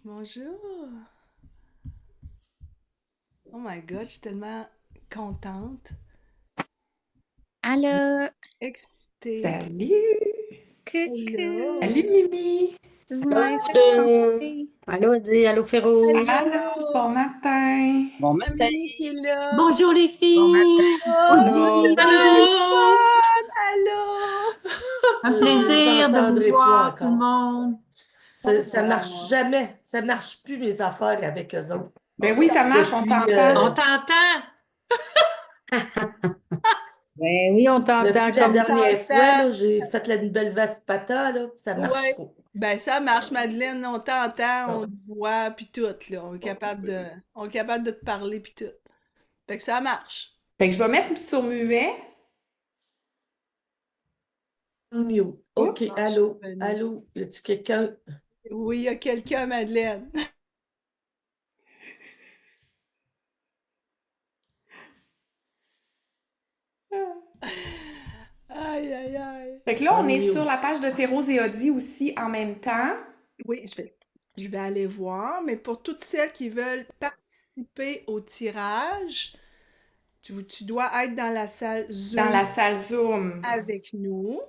Bonjour. Oh my God, je suis tellement contente, Allô, excitée. Salut! coucou, Hello. Salut Mimi! vous Allô, m'avez fait deux. penser. Allô, Audrey. Allô, Féroce. Allô, Allô. bon matin! Bon matin. Amélie qui est là. Bonjour les Bon matin. filles! Oh, Audie! Allô. allô. Un Je vous plaisir de vous entendrai pas voir tout le encore. monde. Ça marche jamais. Ça marche plus mes affaires avec eux autres. Ben oui, ça marche, on Depuis, t'entend. On t'entend? Ben oui, on t'entend depuis la comme dernière fois, T'entends? là, j'ai fait la nouvelle Vespata, là, ça marche Ouais. pas. Ben ça marche, Madeleine. On t'entend, on te voit, puis tout, là. On est capable de te parler, puis tout. Fait que ça marche. Fait que je vais mettre sur muet. Mieux. OK, Oups. Ah, je suis allô, revenue. allô, y a-t-il quelqu'un? Oui, il y a quelqu'un, Madeleine. Aïe, aïe, aïe. Fait que là, on est sur Mieux. la page de Féroz et Audie aussi en même temps. Oui, je vais aller voir, mais pour toutes celles qui veulent participer au tirage, tu dois être dans la salle Dans Zoom la salle Zoom. avec nous.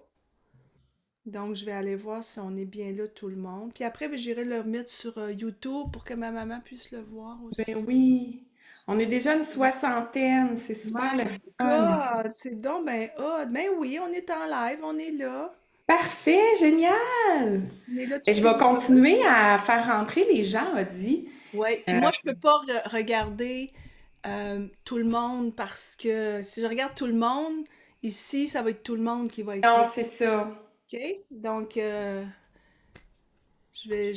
Donc, je vais aller voir si on est bien là, tout le monde. Puis après, ben, j'irai le mettre sur YouTube pour que ma maman puisse le voir aussi. Ben oui. On est déjà une soixantaine, c'est super le My fun. God, c'est donc ben hot. Ben oui, on est en live, on est là. Parfait, génial! On est là Et toutes je les vais deux. continuer à faire rentrer les gens, Audie. Ouais. Puis Euh, moi, je peux pas regarder tout le monde parce que si je regarde tout le monde, ici, ça va être tout le monde qui va être non, là. c'est ça. OK? Donc, je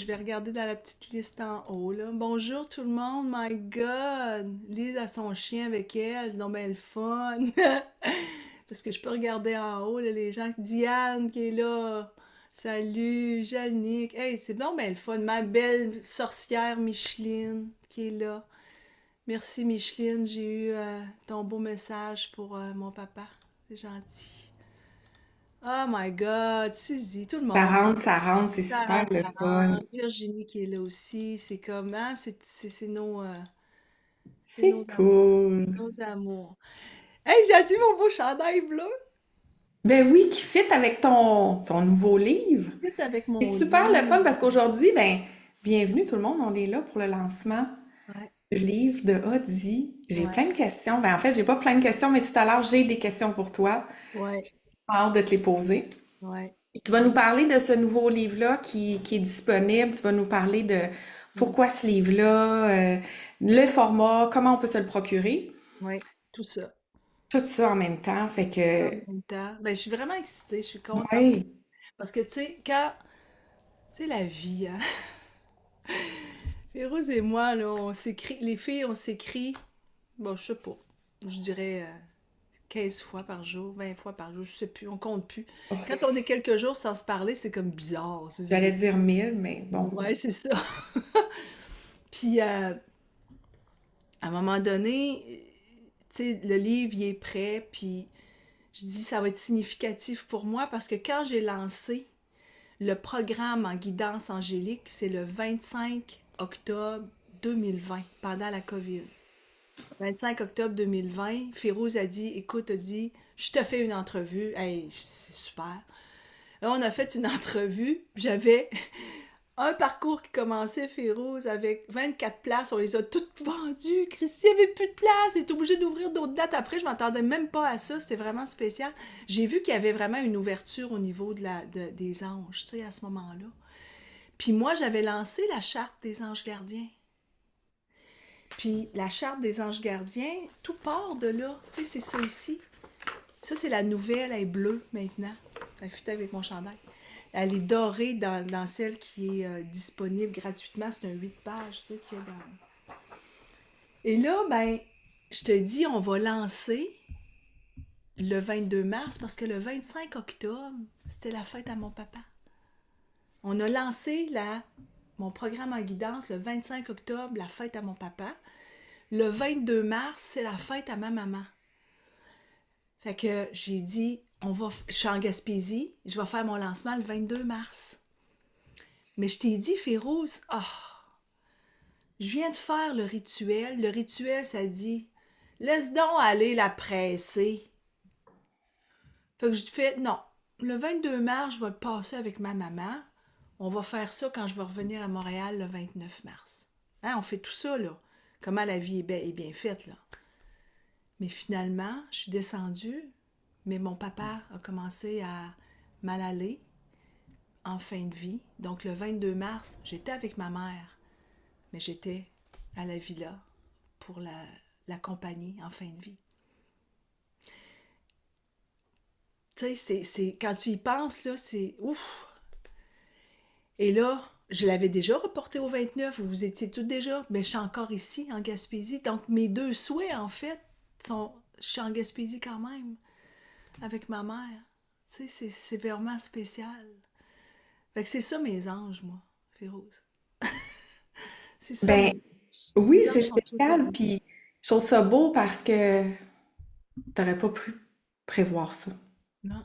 vais regarder dans la petite liste en haut, là. Bonjour tout le monde, my God! Lise a son chien avec elle, c'est donc bien le fun! Parce que je peux regarder en haut, là, les gens. Diane qui est là. Salut, Jannick. Hey, c'est donc bien le fun. Ma belle sorcière Micheline qui est là. Merci Micheline, j'ai eu ton beau message pour mon papa. C'est gentil. Oh my God, Suzy, tout le monde. Ça rentre, c'est Ça super rentre, le ça fun. rentre. Virginie qui est là aussi. C'est comme, hein, c'est C'est nos amours. C'est cool. nos amours. Hey, j'ai dit mon beau chandail bleu. Ben oui, qui fit avec ton nouveau livre. Vite avec C'est mon super le fun livre. parce qu'aujourd'hui, ben, bienvenue tout le monde, on est là pour le lancement Ouais, du livre de Audie. J'ai ouais, plein de questions. Ben en fait, j'ai pas plein de questions, mais tout à l'heure, j'ai des questions pour toi. ouais, J'ai hâte de te les poser. ouais. Tu vas nous parler de ce nouveau livre-là qui est disponible. Tu vas nous parler de Mm. pourquoi ce livre-là, le format, comment on peut se le procurer. Ouais, tout ça. Tout ça en même temps. Fait Tout ça en que, même temps. Ben, je suis vraiment excitée, je suis contente. ouais. Parce que, tu sais, tu sais, la vie, hein. Férouz et moi, là, on s'écrit, les filles, on s'écrit, bon, je sais pas, je dirais 15 fois par jour, 20 fois par jour, je sais plus, on compte plus. Quand on est quelques jours sans se parler, c'est comme bizarre. J'allais dire 1000, mais bon. Ouais, c'est ça. Puis, à un moment donné, tu sais, le livre, il est prêt, puis je dis, ça va être significatif pour moi parce que quand j'ai lancé le programme en guidance angélique, c'est le 25 octobre 2020, pendant la COVID. 25 octobre 2020, Férouz a dit, écoute, a dit, je te fais une entrevue. Hey, c'est super. Là, on a fait une entrevue. J'avais un parcours qui commençait, Férouz, avec 24 places. On les a toutes vendues. Christy avait plus de place. Elle est obligée d'ouvrir d'autres dates après. Je m'attendais même pas à ça. C'était vraiment spécial. J'ai vu qu'il y avait vraiment une ouverture au niveau des anges, tu sais, à ce moment-là. Puis moi, j'avais lancé la charte des anges gardiens. Puis la charte des anges gardiens, tout part de là. Tu sais, c'est ça ici. Ça, c'est la nouvelle, elle est bleue maintenant. Elle fit avec mon chandail. Elle est dorée dans celle qui est disponible gratuitement. C'est un 8 pages, tu sais, qu'il y a dans... Et là, ben, je te dis, on va lancer le 22 mars parce que le 25 octobre, c'était la fête à mon papa. On a lancé mon programme en guidance le 25 octobre, la fête à mon papa. Le 22 mars, c'est la fête à ma maman. Fait que j'ai dit, je suis en Gaspésie, je vais faire mon lancement le 22 mars. Mais je t'ai dit, Férouz, Je viens de faire le rituel. Le rituel, ça dit, laisse donc aller la presser. Fait que je fais, non, le 22 mars, je vais le passer avec ma maman. On va faire ça quand je vais revenir à Montréal le 29 mars. Hein, on fait tout ça, là. Comment la vie est bien faite, là. Mais finalement, je suis descendue, mais mon papa a commencé à mal aller en fin de vie. Donc, le 22 mars, j'étais avec ma mère, mais j'étais à la villa pour l'accompagner en fin de vie. Tu sais, quand tu y penses, là, c'est ouf. Et là, je l'avais déjà reporté au 29, vous étiez toutes déjà, mais je suis encore ici, en Gaspésie. Donc, mes deux souhaits, en fait, sont, je suis en Gaspésie quand même, avec ma mère. Tu sais, c'est vraiment spécial. Fait que c'est ça mes anges, moi, Férouz. C'est ça Ben, mes anges. oui, Mes c'est anges sont toujours spécial, là. puis je trouve ça beau parce que t'aurais pas pu prévoir ça. Non,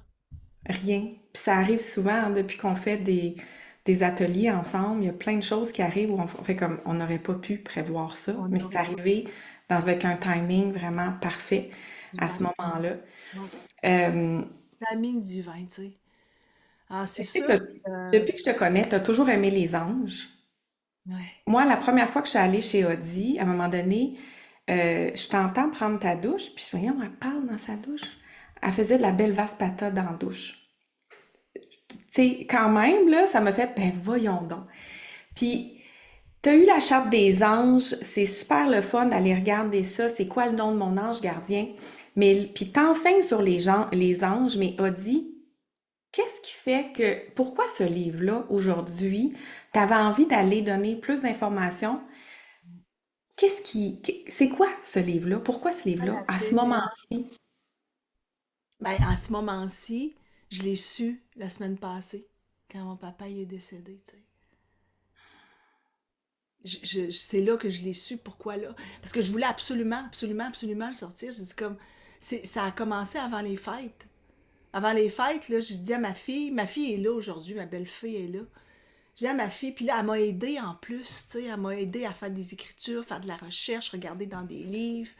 Rien. Puis ça arrive souvent, hein, depuis qu'on fait des ateliers ensemble, il y a plein de choses qui arrivent où on fait comme on n'aurait pas pu prévoir ça, on mais c'est n'aurait pas pu. arrivé avec un timing vraiment parfait à ce Divin. moment-là. Ouais. Euh, Timing divin, tu sais. Ah, c'est tu sais sûr que que... depuis que je te connais, tu as toujours aimé les anges. Ouais. Moi, la première fois que je suis allée chez Audie, à un moment donné, je t'entends prendre ta douche, puis voyons, elle parle dans sa douche. Elle faisait de la belle Vaspata dans la douche. Tu sais, quand même, là, ça m'a fait, ben voyons donc. Puis, t'as eu la charte des anges, c'est super le fun d'aller regarder ça. C'est quoi le nom de mon ange gardien? Mais, puis t'enseignes sur les anges, mais Audie, qu'est-ce qui fait que, pourquoi ce livre-là, aujourd'hui, t'avais envie d'aller donner plus d'informations? C'est quoi ce livre-là? Pourquoi ce Ah, livre-là, la à ce génération. moment-ci? Ben, à ce moment-ci, je l'ai su la semaine passée, quand mon papa y est décédé, tu sais. C'est là que je l'ai su, pourquoi là. Parce que je voulais absolument, absolument, absolument le sortir. C'est comme, ça a commencé avant les fêtes. Avant les fêtes, là, je dis à ma fille est là aujourd'hui, ma belle-fille est là. Je dis à ma fille, puis là, elle m'a aidée en plus, tu sais, elle m'a aidée à faire des écritures, faire de la recherche, regarder dans des livres.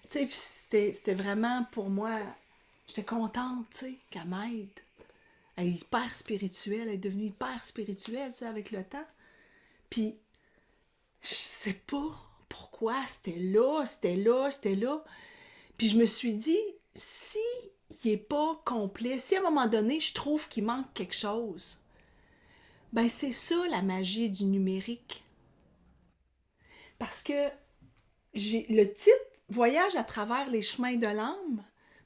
Tu sais, puis c'était vraiment pour moi, j'étais contente, tu sais, qu'elle m'aide. Elle est hyper spirituelle, elle est devenue hyper spirituelle, tu sais, avec le temps. Puis, je sais pas pourquoi c'était là, c'était là, c'était là. Puis je me suis dit, si il est pas complet, si à un moment donné, je trouve qu'il manque quelque chose, ben c'est ça la magie du numérique. Parce que j'ai le titre Voyage à travers les chemins de l'âme.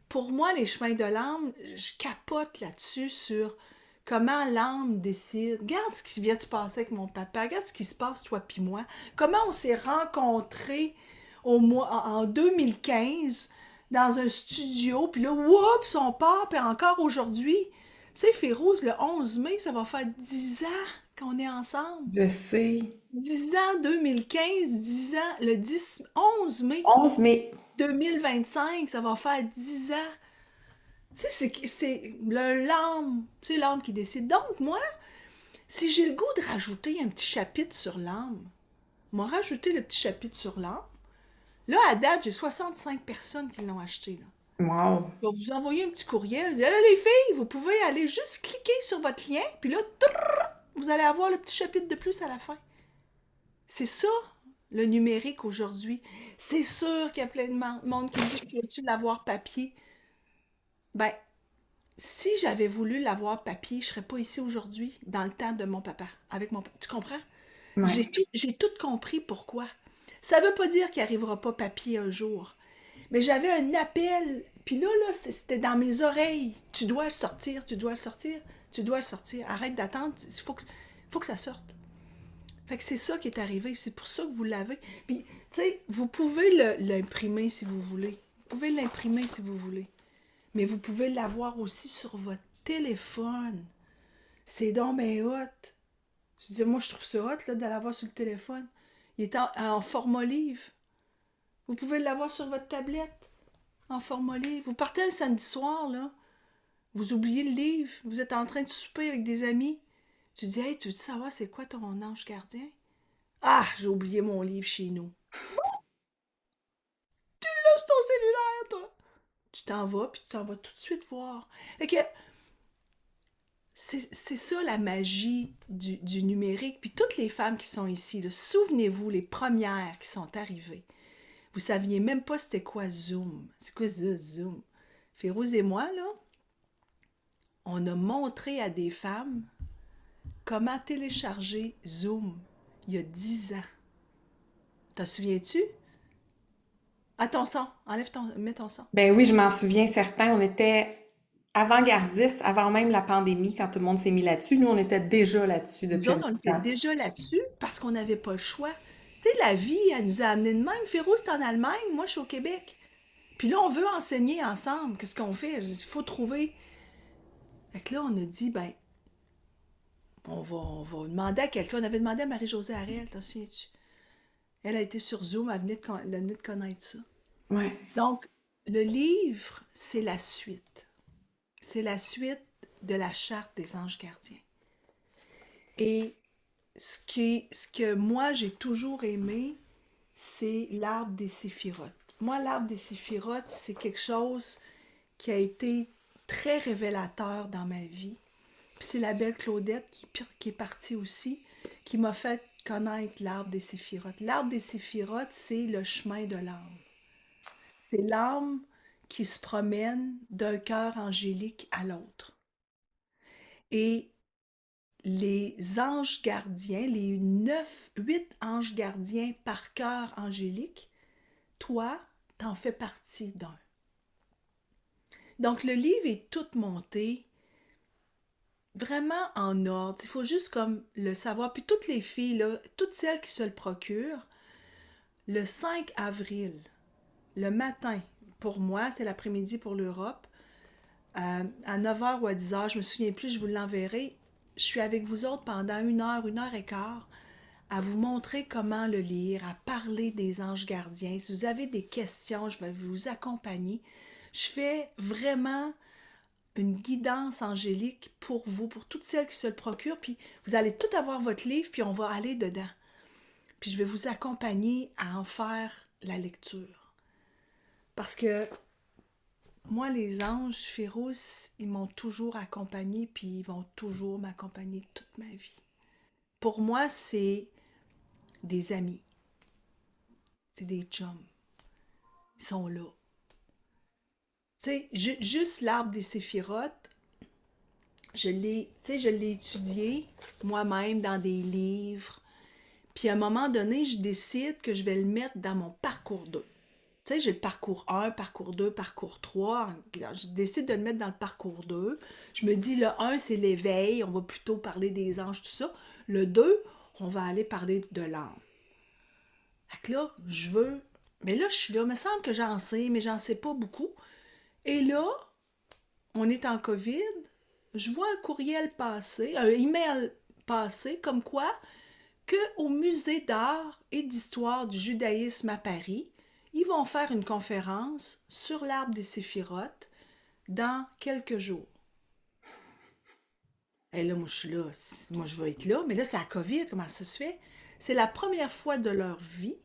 Pour moi, les chemins de l'âme, je capote là-dessus sur comment l'âme décide. Regarde ce qui vient de se passer avec mon papa, regarde ce qui se passe toi puis moi. Comment on s'est rencontrés en 2015 dans un studio, puis là, oups, on part, puis encore aujourd'hui. Tu sais, Férouz, le 11 mai, ça va faire 10 ans qu'on est ensemble. Je sais. 10 ans, 2015, 10 ans, le 11 mai 11 mai. 2025, ça va faire 10 ans. Tu sais, c'est l'âme, c'est l'âme qui décide. Donc, moi, si j'ai le goût de rajouter un petit chapitre sur l'âme, moi, rajouter le petit chapitre sur l'âme, là, à date, j'ai 65 personnes qui l'ont acheté, là. Wow. Je vais vous envoyer un petit courriel. Je dis, là, les filles, vous pouvez aller juste cliquer sur votre lien, puis là, vous allez avoir le petit chapitre de plus à la fin. C'est ça, le numérique aujourd'hui. C'est sûr qu'il y a plein de monde qui dit que tu l'avoir papier. Ben, si j'avais voulu l'avoir papier, je serais pas ici aujourd'hui, dans le temps de mon papa, avec mon papa. Tu comprends? Ouais. J'ai tout compris pourquoi. Ça veut pas dire qu'il arrivera pas papier un jour. Mais j'avais un appel, puis là, c'était dans mes oreilles. Tu dois le sortir, tu dois le sortir, tu dois le sortir. Arrête d'attendre, faut que ça sorte. Fait que c'est ça qui est arrivé, c'est pour ça que vous l'avez. Puis, tu sais, vous pouvez l'imprimer si vous voulez. Vous pouvez l'imprimer si vous voulez. Mais vous pouvez l'avoir aussi sur votre téléphone. C'est donc ben hot. Je dis, moi, je trouve ça hot, là, de l'avoir sur le téléphone. Il est en format livre. Vous pouvez l'avoir sur votre tablette, en format livre. Vous partez un samedi soir, là. Vous oubliez le livre. Vous êtes en train de souper avec des amis. Tu dis, hey, tu veux savoir c'est quoi ton ange gardien? Ah, j'ai oublié mon livre chez nous. Là, c'est ton cellulaire, toi. Tu t'en vas, puis tu t'en vas tout de suite voir. Fait que c'est ça la magie du numérique. Puis toutes les femmes qui sont ici, là, souvenez-vous, les premières qui sont arrivées. Vous saviez même pas c'était quoi Zoom. C'est quoi ça, Zoom? Férouz et moi, là, on a montré à des femmes comment télécharger Zoom il y a 10 ans. T'en souviens-tu? Ah, ton son. Mets ton son. Ben oui, je m'en souviens certain. On était avant-gardistes avant même la pandémie, quand tout le monde s'est mis là-dessus. Nous, on était déjà là-dessus Nous depuis un autres, bout on de était temps. déjà là-dessus parce qu'on n'avait pas le choix. Tu sais, la vie, elle nous a amenés de même. Férouz, c'est en Allemagne, moi, je suis au Québec. Puis là, on veut enseigner ensemble. Qu'est-ce qu'on fait? Il faut trouver. Fait que là, on a dit, ben, on va demander à quelqu'un. On avait demandé à Marie-Josée Harel, t'en souviens-tu? Elle a été sur Zoom, elle venait de connaître ça. Ouais. Donc, le livre, c'est la suite. C'est la suite de la charte des anges gardiens. Et ce que moi, j'ai toujours aimé, c'est l'arbre des séphirotes. Moi, l'arbre des séphirotes, c'est quelque chose qui a été très révélateur dans ma vie. Puis c'est la belle Claudette qui est partie aussi, qui m'a fait connaître l'arbre des séphirotes. L'arbre des séphirotes, c'est le chemin de l'âme. C'est l'âme qui se promène d'un cœur angélique à l'autre. Et les anges gardiens, les 8 anges gardiens par cœur angélique, toi, t'en fais partie d'un. Donc le livre est tout monté vraiment en ordre. Il faut juste comme le savoir. Puis toutes les filles, là, toutes celles qui se le procurent, le 5 avril, le matin, pour moi, c'est l'après-midi pour l'Europe, à 9h ou à 10h, je me souviens plus, je vous l'enverrai. Je suis avec vous autres pendant 1 et quart, à vous montrer comment le lire, à parler des anges gardiens. Si vous avez des questions, je vais vous accompagner. Je fais vraiment une guidance angélique pour vous, pour toutes celles qui se le procurent, puis vous allez tout avoir votre livre, puis on va aller dedans. Puis je vais vous accompagner à en faire la lecture. Parce que moi, les anges, Férouz, ils m'ont toujours accompagnée, puis ils vont toujours m'accompagner toute ma vie. Pour moi, c'est des amis, c'est des chums. Ils sont là. Tu sais, juste l'arbre des séphirotes, je l'ai étudié moi-même dans des livres. Puis à un moment donné, je décide que je vais le mettre dans mon parcours 2. Tu sais, j'ai le parcours 1, parcours 2, parcours 3. Je décide de le mettre dans le parcours 2. Je me dis, le 1, c'est l'éveil. On va plutôt parler des anges, tout ça. Le 2, on va aller parler de l'âme. Fait que là, je veux... Mais là, je suis là. Il me semble que j'en sais, mais j'en sais pas beaucoup. Et là, on est en COVID. Je vois un courriel passer, un email passer, comme quoi qu'au Musée d'art et d'histoire du judaïsme à Paris, ils vont faire une conférence sur l'arbre des séphirotes dans quelques jours. Et là, moi, je suis là. Moi, je vais être là. Mais là, c'est la COVID. Comment ça se fait? C'est la première fois de leur vie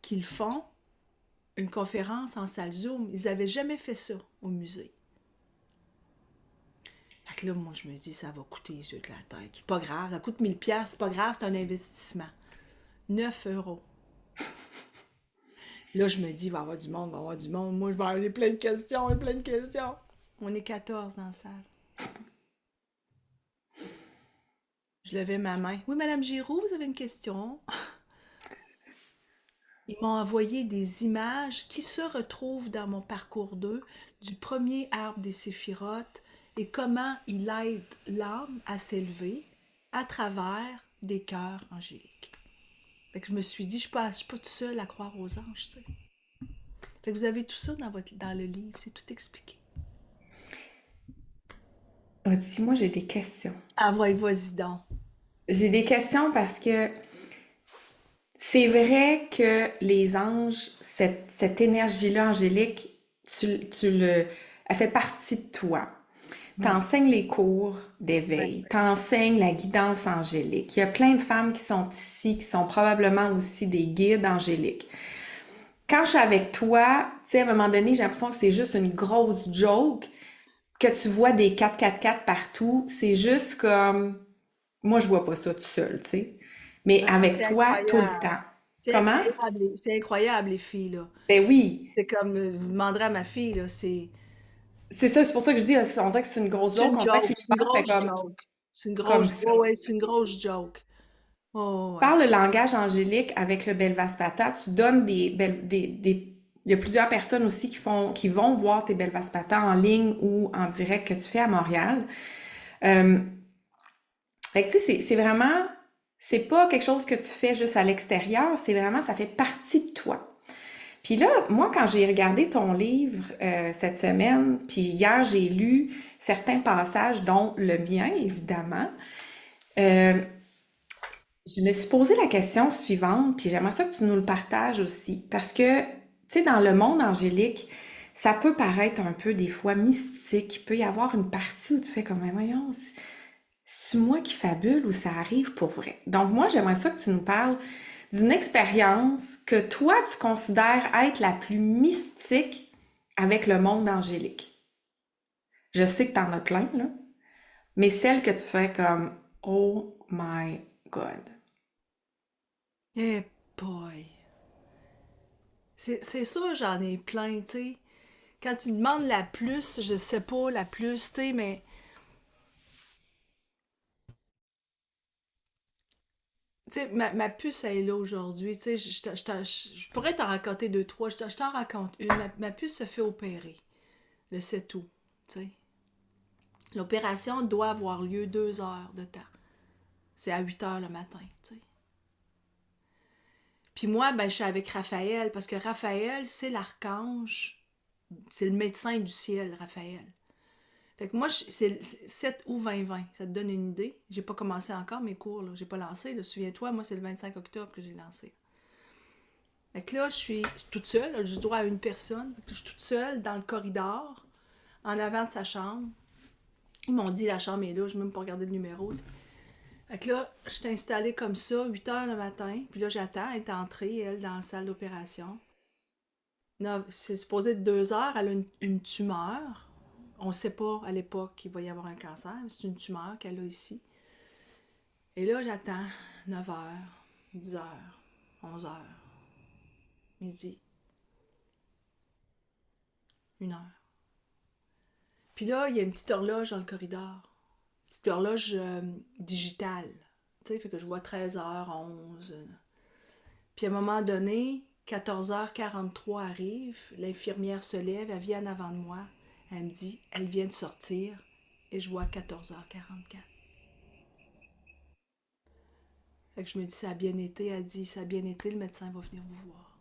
qu'ils font une conférence en salle Zoom. Ils n'avaient jamais fait ça au musée. Fait que là, moi, je me dis, ça va coûter les yeux de la tête. C'est pas grave. Ça coûte 1000$. C'est pas grave, c'est un investissement. 9 €. Là, je me dis, il va y avoir du monde, il va y avoir du monde. Moi, je vais avoir plein de questions et plein de questions. On est 14 dans la salle. Je levais ma main. Oui, Madame Giroux, vous avez une question? Ils m'ont envoyé des images qui se retrouvent dans mon parcours 2 du premier arbre des séphirotes et comment il aide l'âme à s'élever à travers des cœurs angéliques. Fait que je me suis dit, je ne suis pas toute seule à croire aux anges, tu sais. Fait que vous avez tout ça dans le livre, c'est tout expliqué. Dis-moi, j'ai des questions. Ah, vas-y donc. J'ai des questions parce que c'est vrai que les anges, cette énergie-là angélique, elle fait partie de toi. t'enseignes les cours d'éveil, t'enseignes la guidance angélique. Il y a plein de femmes qui sont ici, qui sont probablement aussi des guides angéliques. Quand je suis avec toi, tu sais, à un moment donné, j'ai l'impression que c'est juste une grosse joke, que tu vois des 4-4-4 partout. C'est juste comme, moi, je vois pas ça tout seul, tu sais. Mais Ah, avec c'est toi, tout le incroyable. temps. C'est Comment? incroyable, c'est incroyable, les filles, là. Ben oui. C'est comme, je demanderais à ma fille, là, C'est ça, c'est pour ça que je dis, on dirait que c'est une grosse c'est joke, une on dirait que joke, c'est une l'univers fait grosse comme, joke. C'est une comme grosse, ça. ouais, ouais, c'est une grosse joke. Oh, ouais. Par le langage angélique avec le Belvaspata, tu donnes il y a plusieurs personnes aussi qui vont voir tes Belvaspata en ligne ou en direct que tu fais à Montréal. Euh, Fait que tu sais, c'est vraiment, c'est pas quelque chose que tu fais juste à l'extérieur, c'est vraiment, ça fait partie de toi. Puis là, moi, quand j'ai regardé ton livre cette semaine, puis hier, j'ai lu certains passages, dont le mien, évidemment, euh, je me suis posé la question suivante, puis j'aimerais ça que tu nous le partages aussi, parce que, tu sais, dans le monde angélique, ça peut paraître un peu des fois mystique, il peut y avoir une partie où tu fais comme, mais voyons, c'est moi qui fabule ou ça arrive pour vrai? Donc moi, j'aimerais ça que tu nous parles d'une expérience que toi, tu considères être la plus mystique avec le monde angélique. Je sais que t'en as plein, là, mais celle que tu fais comme, oh my God. Eh boy. C'est sûr, j'en ai plein, tu sais. Quand tu demandes la plus, je sais pas, la plus, tu sais, mais, tu sais, ma puce, elle est là aujourd'hui, tu sais, je pourrais t'en raconter deux, trois, je t'en raconte une. Ma puce se fait opérer le 7 août, tu sais. L'opération doit avoir lieu 2 heures de temps. C'est à 8 heures le matin, tu sais. Puis moi, ben, je suis avec Raphaël, parce que Raphaël, c'est l'archange, c'est le médecin du ciel, Raphaël. Fait que moi, c'est 7 août 2020, ça te donne une idée. J'ai pas commencé encore mes cours, là. J'ai pas lancé, là. Souviens-toi, moi, c'est le 25 octobre que j'ai lancé. Fait que là, je suis toute seule, là. J'ai droit à une personne. Fait que je suis toute seule dans le corridor, en avant de sa chambre. Ils m'ont dit, la chambre est là, je n'ai même pas regardé le numéro, tu sais. Fait que là, je suis installée comme ça, 8 heures le matin. Puis là, j'attends, elle est entrée, elle, dans la salle d'opération. C'est supposé être 2 heures, elle a une tumeur. On ne sait pas à l'époque qu'il va y avoir un cancer, mais c'est une tumeur qu'elle a ici. Et là, j'attends 9 heures, 10 heures, 11 heures, midi, 1 heure. Puis là, il y a une petite horloge dans le corridor. Une petite horloge digitale. Tu sais, fait que je vois 13h, 11. Puis à un moment donné, 14h43 arrive, l'infirmière se lève, elle vient en avant de moi. Elle me dit, elle vient de sortir, et je vois 14h44. Fait que je me dis, ça a bien été. Elle dit, ça a bien été, le médecin va venir vous voir.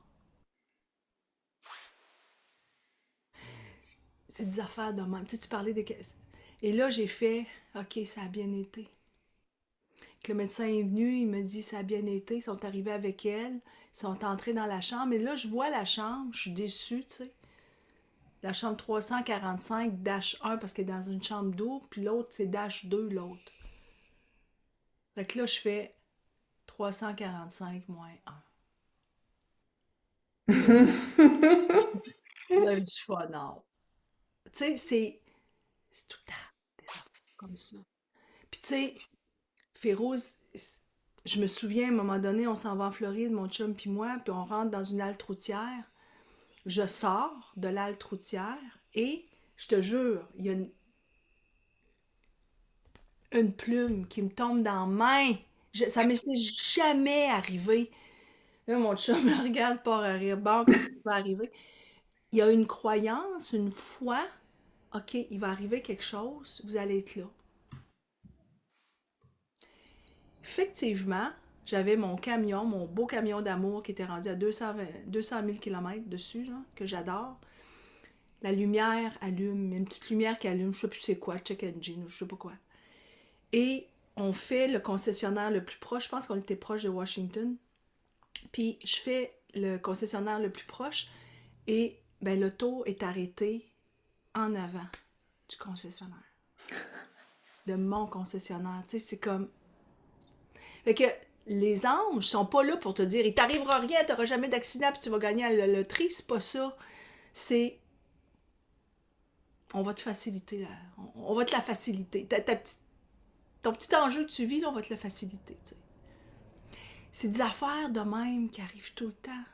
C'est des affaires de même. Tu sais, tu parlais des... Et là, j'ai fait, OK, ça a bien été. Que le médecin est venu, il me dit, ça a bien été. Ils sont arrivés avec elle, ils sont entrés dans la chambre. Et là, je vois la chambre, je suis déçue, tu sais. La chambre 345-1 parce qu'elle est dans une chambre d'eau, puis l'autre, c'est -2, l'autre. Fait que là, je fais 345 moins 1. Il y a eu du fun, non. Tu sais, c'est tout le temps des affaires comme ça. Puis tu sais, Férouz, je me souviens, à un moment donné, on s'en va en Floride, mon chum puis moi, puis on rentre dans une halte routière. Je sors de l'halte routière et, je te jure, il y a une plume qui me tombe dans la main. Ça m'est jamais arrivé. Là, mon chum me regarde pas à rire. Bon, qu'est-ce qui va arriver? Il y a une croyance, une foi. OK, il va arriver quelque chose, vous allez être là. Effectivement, j'avais mon camion, mon beau camion d'amour qui était rendu à 200 000 km dessus, là, que j'adore. La lumière allume, une petite lumière qui allume, je sais plus c'est quoi, check engine, je sais pas quoi. Et on fait le concessionnaire le plus proche, je pense qu'on était proche de Washington. Puis je fais le concessionnaire le plus proche et ben, l'auto est arrêtée en avant du concessionnaire. de mon concessionnaire. Tu sais, c'est comme... Fait que les anges sont pas là pour te dire, il t'arrivera rien, t'auras jamais d'accident, puis tu vas gagner à la loterie. C'est pas ça. C'est, on va te faciliter, là. On va te la faciliter. Ton petit enjeu que tu vis, là, on va te le faciliter, tu sais. C'est des affaires de même qui arrivent tout le temps.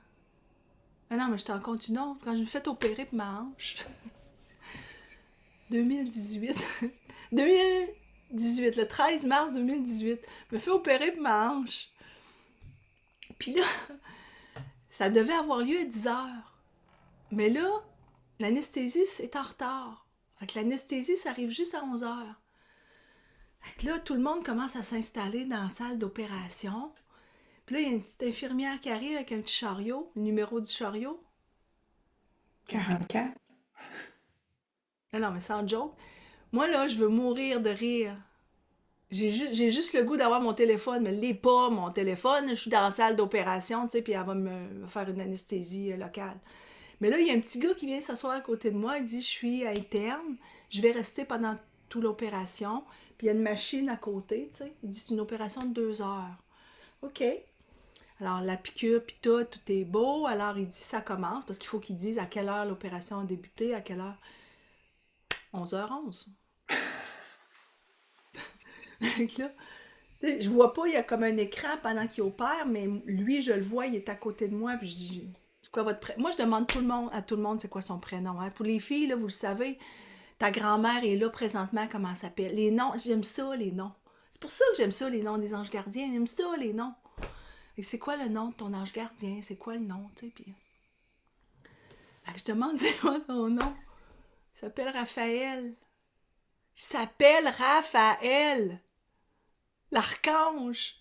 Ah non, mais je t'en compte une autre. Quand je me suis fait opérer pour ma hanche, 2018, 2018, le 13 mars 2018, je me fais opérer pour ma hanche. Puis là, ça devait avoir lieu à 10 heures. Mais là, l'anesthésiste est en retard. Fait que l'anesthésie, ça arrive juste à 11 heures. Fait que là, tout le monde commence à s'installer dans la salle d'opération. Puis là, il y a une petite infirmière qui arrive avec un petit chariot, le numéro du chariot. 44. Non, mais sans joke. Moi, là, je veux mourir de rire. J'ai juste le goût d'avoir mon téléphone, mais l'est pas, mon téléphone. Je suis dans la salle d'opération, tu sais, puis elle va me faire une anesthésie locale. Mais là, il y a un petit gars qui vient s'asseoir à côté de moi. Il dit, je suis interne, je vais rester pendant toute l'opération. Puis il y a une machine à côté, tu sais. Il dit, c'est une opération de 2 heures. OK. Alors, la piqûre, puis tout est beau. Alors, il dit, ça commence, parce qu'il faut qu'il dise à quelle heure l'opération a débuté, à quelle heure. 11h11. Donc là, tu sais, je vois pas, il y a comme un écran pendant qu'il opère, mais lui, je le vois, il est à côté de moi, puis je dis, c'est quoi votre prénom? Moi, je demande à tout le monde, c'est quoi son prénom. Hein? Pour les filles, là, vous le savez, ta grand-mère est là présentement, comment elle s'appelle. Les noms, j'aime ça, les noms. C'est pour ça que j'aime ça, les noms des anges gardiens. J'aime ça, les noms. Et c'est quoi le nom de ton ange gardien? C'est quoi le nom, tu sais, puis... Fait que je demande, c'est quoi son nom? Il s'appelle Raphaël. Il s'appelle Raphaël. L'archange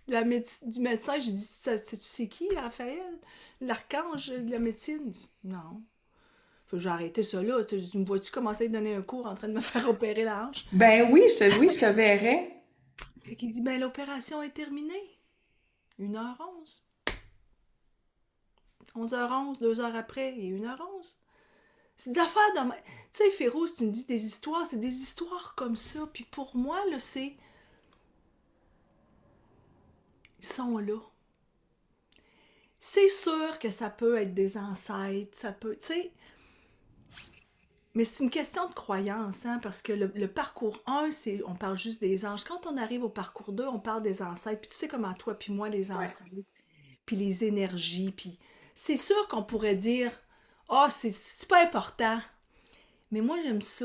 du médecin. Je dis, c'est qui, Raphaël? L'archange de la médecine? Non. Faut que j'ai arrêté ça là. Tu me vois-tu commencer à donner un cours en train de me faire opérer la hanche? Ben oui, je te verrais. Fait qu'il dit, ben l'opération est terminée. 1h11. 11h11, 2 heures après, et 1h11. C'est des affaires de... Tu sais, Féroce, tu me dis des histoires, c'est des histoires comme ça. Puis pour moi, là, c'est... Ils sont là. C'est sûr que ça peut être des ancêtres, ça peut... Tu sais... Mais c'est une question de croyance, hein, parce que le parcours 1, on parle juste des anges. Quand on arrive au parcours 2, on parle des ancêtres. Puis tu sais comment toi puis moi, les Ouais. ancêtres, puis les énergies, puis... C'est sûr qu'on pourrait dire, ah, c'est pas important. Mais moi, j'aime ça.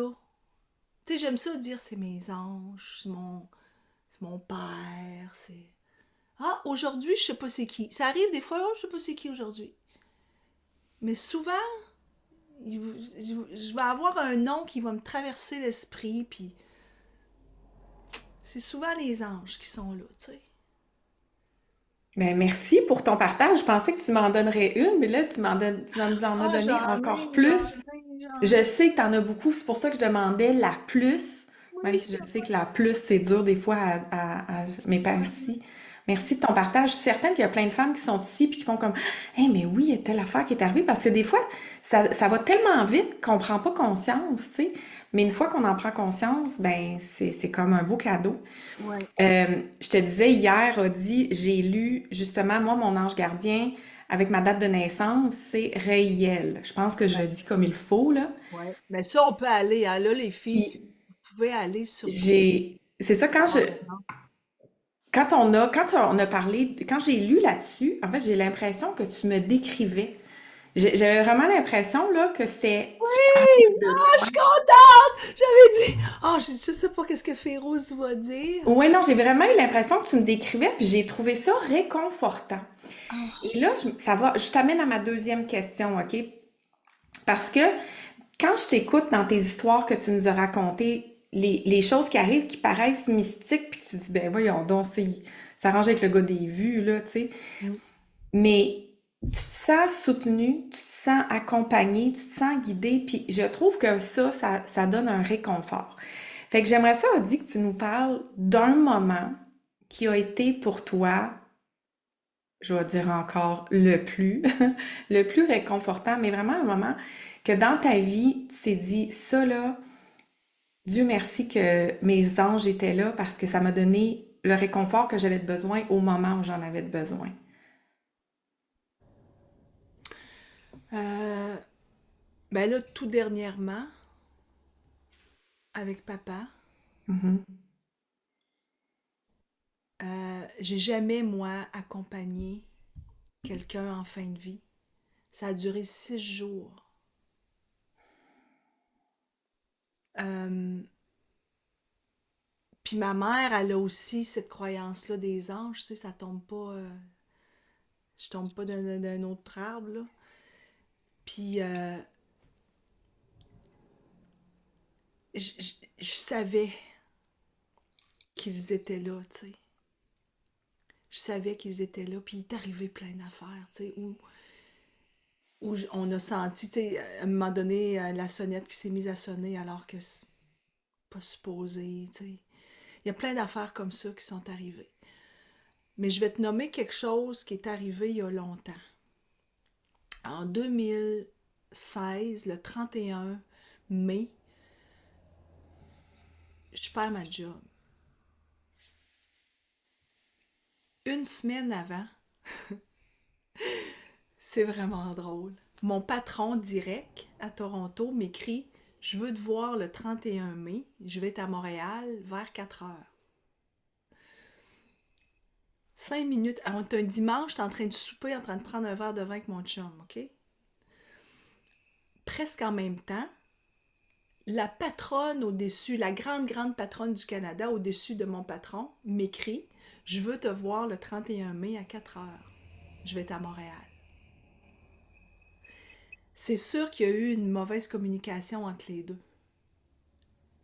Tu sais, j'aime ça dire, c'est mes anges, c'est mon père, c'est... Ah, aujourd'hui, je sais pas c'est qui. Ça arrive des fois, oh, je sais pas c'est qui aujourd'hui. Mais souvent, je vais avoir un nom qui va me traverser l'esprit, puis c'est souvent les anges qui sont là, tu sais. Ben merci pour ton partage. Je pensais que tu m'en donnerais une, mais là, tu nous en as Ah, donné j'en encore ai, plus. j'en Je ai. sais que tu en as beaucoup, c'est pour ça que je demandais la plus, même Oui, si je sais que la plus, c'est dur des fois mais merci. Merci de ton partage. Je suis certaine qu'il y a plein de femmes qui sont ici puis qui font comme hey, mais oui, il y a telle affaire qui est arrivée parce que des fois, ça va tellement vite qu'on prend pas conscience, tu sais. Mais une fois qu'on en prend conscience, ben c'est comme un beau cadeau. Ouais. Je te disais hier, Audie, j'ai lu justement, moi, mon ange gardien avec ma date de naissance, c'est Raïel. Je pense que je le dis comme il faut, là. Ouais. Mais ça, on peut aller, hein. Là, les filles, si Puis vous pouvez aller sur c'est ça, quand on a parlé, quand j'ai lu là-dessus, en fait, j'ai l'impression que tu me décrivais. J'avais vraiment l'impression, là, que c'était, tu parlais de Ah, je toi. suis contente! J'avais dit, oh, je sais pas qu'est-ce que Féroce va dire. Ouais, non, j'ai vraiment eu l'impression que tu me décrivais, puis j'ai trouvé ça réconfortant. Ah, Et là, je t'amène à ma deuxième question, OK? Parce que quand je t'écoute dans tes histoires que tu nous as racontées, les choses qui arrivent qui paraissent mystiques, puis que tu dis, ben voyons donc, ça arrange avec le gars des vues, là, tu sais. mm. Mais tu te sens soutenu, tu te sens accompagné, tu te sens guidé, puis je trouve que ça donne un réconfort. Fait que j'aimerais ça, Audie, que tu nous parles d'un moment qui a été pour toi, je vais dire encore le plus, le plus réconfortant, mais vraiment un moment que dans ta vie, tu t'es dit, ça là, Dieu merci que mes anges étaient là parce que ça m'a donné le réconfort que j'avais de besoin au moment où j'en avais de besoin. Euh, ben là, tout dernièrement, avec papa, Mhm. j'ai jamais, moi, accompagné quelqu'un en fin de vie. Ça a duré 6 jours. Euh, Puis ma mère, elle a aussi cette croyance-là des anges, tu sais, ça tombe pas, je tombe pas d'un autre arbre, là. Puis je savais qu'ils étaient là, tu sais. Je savais qu'ils étaient là, puis il est arrivé plein d'affaires, tu sais, où on a senti, tu sais, à un moment donné, la sonnette qui s'est mise à sonner alors que c'est pas supposé, tu sais. Il y a plein d'affaires comme ça qui sont arrivées. Mais je vais te nommer quelque chose qui est arrivé il y a longtemps. En 2016, le 31 mai, je perds ma job. Une semaine avant, c'est vraiment drôle. Mon patron direct à Toronto m'écrit: je veux te voir le 31 mai, je vais être à Montréal vers 4 heures. 5 minutes, on est un dimanche, t'es en train de souper, en train de prendre un verre de vin avec mon chum, OK? Presque en même temps, la patronne au-dessus, la grande patronne du Canada au-dessus de mon patron m'écrit: je veux te voir le 31 mai à 4 heures. Je vais être à Montréal. C'est sûr qu'il y a eu une mauvaise communication entre les deux.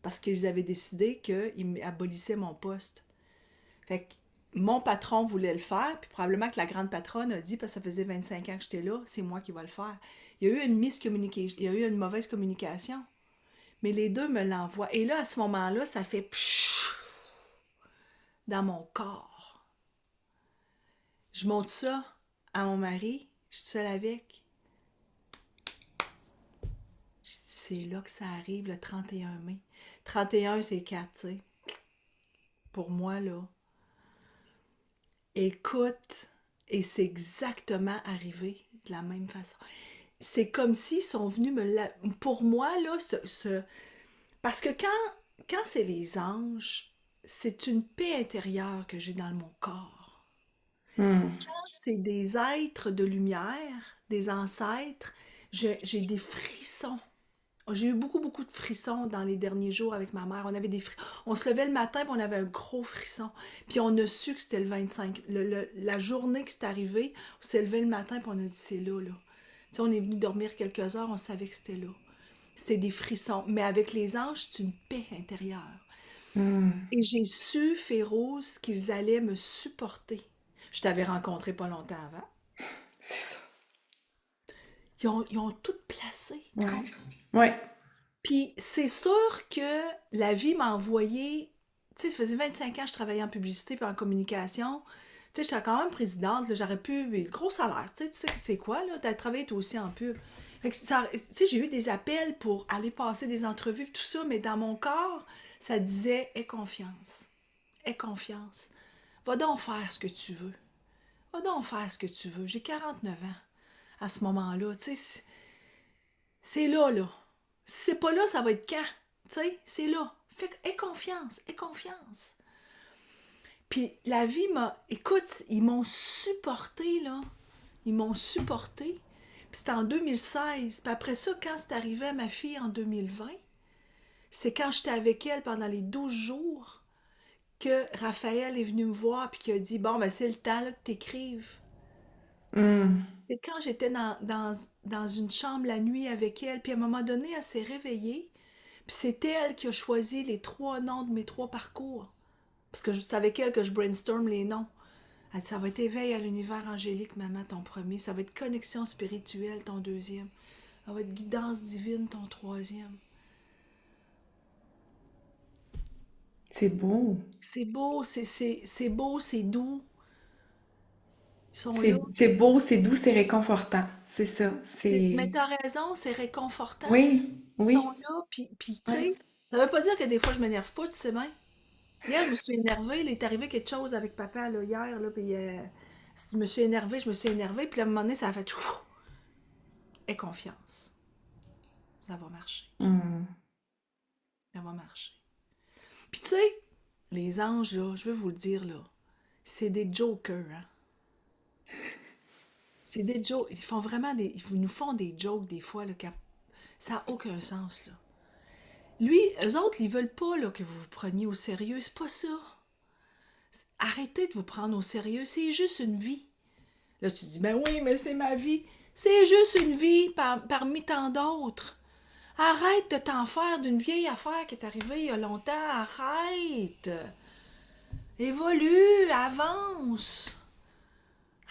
Parce qu'ils avaient décidé qu'ils abolissaient mon poste. Fait que mon patron voulait le faire, puis probablement que la grande patronne a dit, parce que ça faisait 25 ans que j'étais là, c'est moi qui vais le faire. Il y a eu une miscommunication, il y a eu une mauvaise communication. Mais les deux me l'envoient. Et là, à ce moment-là, ça fait pshhh dans mon corps. Je montre ça à mon mari, je suis seule avec. C'est là que ça arrive, le 31 mai. 31, c'est 4, tu sais. Pour moi, là. Écoute, et c'est exactement arrivé de la même façon. C'est comme s'ils sont venus me la... Pour moi, là, parce que quand c'est les anges, c'est une paix intérieure que j'ai dans mon corps. Hmm. Quand c'est des êtres de lumière, des ancêtres, j'ai des frissons. J'ai eu beaucoup de frissons dans les derniers jours avec ma mère. On se levait le matin et on avait un gros frisson. Puis on a su que c'était le 25. La journée que c'est arrivé, on s'est levé le matin et on a dit c'est là, là. Tu sais, on est venu dormir quelques heures, on savait que c'était là. C'était des frissons. Mais avec les anges, c'est une paix intérieure. Hmm. Et j'ai su, Féroce, qu'ils allaient me supporter. Je t'avais rencontré pas longtemps avant. C'est ça. Ils ont tout placé, tu Ouais. comprends? Ouais. Puis c'est sûr que la vie m'a envoyé. Tu sais, ça faisait 25 ans que je travaillais en publicité puis en communication. Tu sais, j'étais quand même présidente, là, j'aurais pu. Gros salaire, tu sais, c'est quoi, là? T'as travaillé toi aussi en pub. Fait que tu sais, j'ai eu des appels pour aller passer des entrevues, tout ça, mais dans mon corps, ça disait: aie confiance. Aie confiance. Va donc faire ce que tu veux. Va donc faire ce que tu veux. J'ai 49 ans à ce moment-là. Tu sais, c'est là, là. Si c'est pas là, ça va être quand? Tu sais, c'est là. Fait que, aie confiance, aie confiance. Puis la vie m'a... Écoute, ils m'ont supporté, là. Ils m'ont supporté. Puis c'était en 2016. Puis après ça, quand c'est arrivé à ma fille en 2020, c'est quand j'étais avec elle pendant les 12 jours que Raphaël est venu me voir puis qu'il a dit: bon, ben c'est le temps là, que t'écrives. Hmm. C'est quand j'étais dans une chambre la nuit avec elle, puis à un moment donné, elle s'est réveillée, puis c'est elle qui a choisi les 3 noms de mes 3 parcours. Parce que c'est avec elle que je brainstorm les noms. Elle dit: ça va être éveil à l'univers angélique, maman, ton premier. Ça va être connexion spirituelle, ton deuxième. Ça va être guidance divine, ton troisième. C'est beau. C'est beau, c'est beau, c'est doux. Ils sont là. C'est beau, c'est doux, c'est réconfortant. C'est ça. Mais C'est... t'as raison, c'est réconfortant. Oui, Ils sont oui, là, puis tu ouais. sais, Ça veut pas dire que des fois je m'énerve pas, tu sais bien. Hier, je me suis énervée, il est arrivé quelque chose avec papa, là, hier, là, puis je me suis énervée, puis à un moment donné, ça a fait ouf, aie confiance. Ça va marcher. Hmm. Ça va marcher. Puis tu sais, les anges, là, je veux vous le dire, là, c'est des jokers, hein. C'est des jokes. Ils font vraiment des. Ils nous font des jokes des fois, là, ça n'a aucun sens, là. Lui, eux autres, ils veulent pas là, que vous vous preniez au sérieux. C'est pas ça. Arrêtez de vous prendre au sérieux. C'est juste une vie. Là, tu dis, ben oui, mais c'est ma vie. C'est juste une vie parmi tant d'autres. Arrête de t'en faire d'une vieille affaire qui est arrivée il y a longtemps. Arrête. Évolue, avance.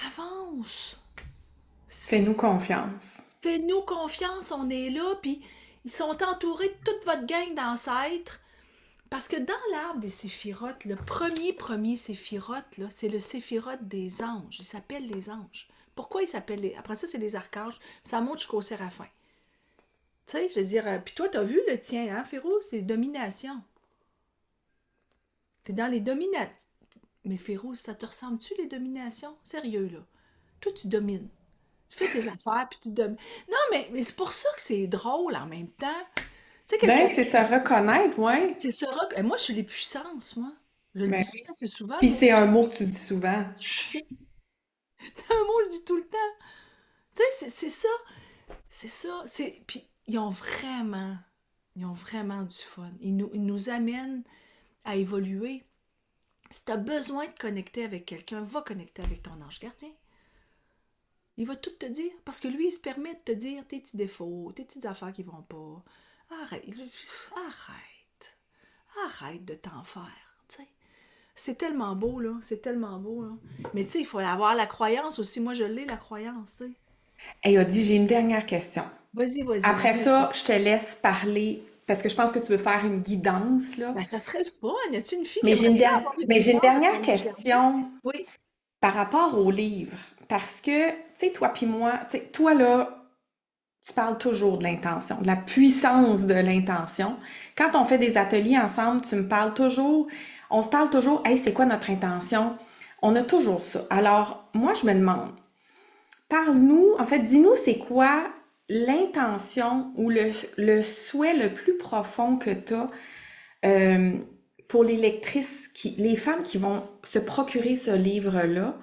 Avance. Fais-nous confiance. Fais-nous confiance, on est là, puis ils sont entourés de toute votre gang d'ancêtres. Parce que dans l'arbre des séphirotes, le premier séphirote, là, c'est le séphirote des anges. Il s'appelle les anges. Pourquoi il s'appelle les... Après ça, c'est les archanges. Ça monte jusqu'au séraphin. Tu sais, je veux dire... Puis toi, t'as vu le tien, hein, Férou? C'est domination. T'es dans les dominations. Mais Férou, ça te ressemble-tu, les dominations? Sérieux, là. Toi, tu domines. Tu fais tes affaires, puis tu domines. Non, mais c'est pour ça que c'est drôle en même temps. Tu sais, Ben, quelqu'un... c'est se reconnaître, ouais. C'est ça. Moi, je suis les puissances, moi. Je le Ben, dis assez souvent, puis moi, c'est un puissance. mot que tu dis souvent. C'est un mot, je le dis tout le temps. Tu sais, c'est ça. C'est ça. Puis ils ont vraiment du fun. Ils nous amènent à évoluer. Si tu as besoin de connecter avec quelqu'un, va connecter avec ton ange gardien. Il va tout te dire. Parce que lui, il se permet de te dire tes petits défauts, tes petites affaires qui vont pas. Arrête. Arrête. Arrête de t'en faire. Tu sais. C'est tellement beau, là. C'est tellement beau, là. Mais tu sais, il faut avoir la croyance aussi. Moi, je l'ai, la croyance, tu sais. Hey, Audie, j'ai une dernière question. Vas-y, vas-y, Après vas-y. ça, je te laisse parler parce que je pense que tu veux faire une guidance, là. Ben, ça serait le fun. Y a-tu une fille qui Mais aimerait ça avoir une mais j'ai une histoire de son dernière ange gardien? question Oui. par rapport au livre. Parce que, tu sais, toi puis moi, tu sais, toi là, tu parles toujours de l'intention, de la puissance de l'intention. Quand on fait des ateliers ensemble, tu me parles toujours, on se parle toujours, hey, c'est quoi notre intention? On a toujours ça. Alors, moi, je me demande, parle-nous, en fait, dis-nous c'est quoi l'intention ou le souhait le plus profond que tu as pour les lectrices, les femmes qui vont se procurer ce livre-là.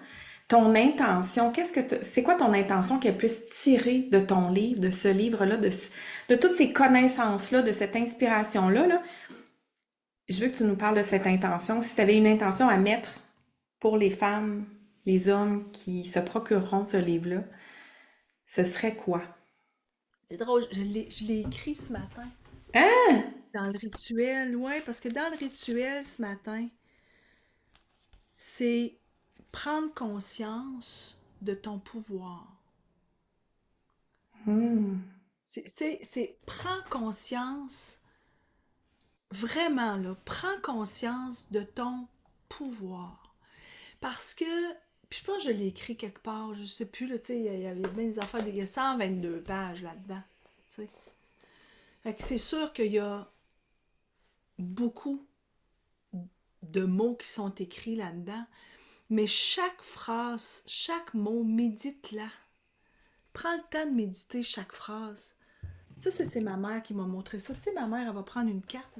Ton intention, c'est quoi ton intention qu'elles puissent tirer de ton livre, de ce livre-là, de toutes ces connaissances-là, de cette inspiration-là, là? Je veux que tu nous parles de cette intention. Si tu avais une intention à mettre pour les femmes, les hommes qui se procureront ce livre-là, ce serait quoi? C'est drôle, je l'ai écrit ce matin. Hein? Dans le rituel, ouais, parce que dans le rituel ce matin, c'est prendre conscience de ton pouvoir. Hmm. C'est prends conscience, vraiment, là, prends conscience de ton pouvoir. Parce que, puis je pense que je l'ai écrit quelque part, je sais plus, là, tu sais, il y avait bien des affaires, il y a 122 pages là-dedans, tu sais. Fait que c'est sûr qu'il y a beaucoup de mots qui sont écrits là-dedans, mais chaque phrase, chaque mot, médite-la. Prends le temps de méditer chaque phrase. Ça, c'est ma mère qui m'a montré ça. Tu sais, ma mère, elle va prendre une carte.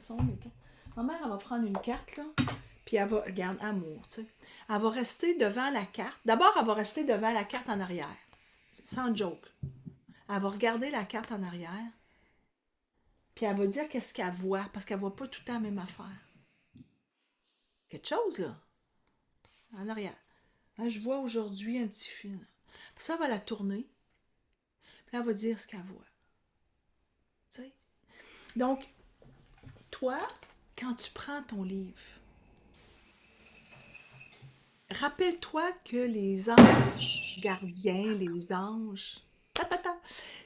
Ma mère, elle va prendre une carte, là, puis elle va, regarde, amour, tu sais. Elle va rester devant la carte. D'abord, elle va rester devant la carte en arrière. Sans joke. Elle va regarder la carte en arrière, puis elle va dire qu'est-ce qu'elle voit, parce qu'elle voit pas tout le temps la même affaire. Quelque chose, là, en arrière. Ah, je vois aujourd'hui un petit film. Puis ça, elle va la tourner, puis elle va dire ce qu'elle voit. Tu sais? Donc, toi, quand tu prends ton livre, rappelle-toi que les anges gardiens, les anges,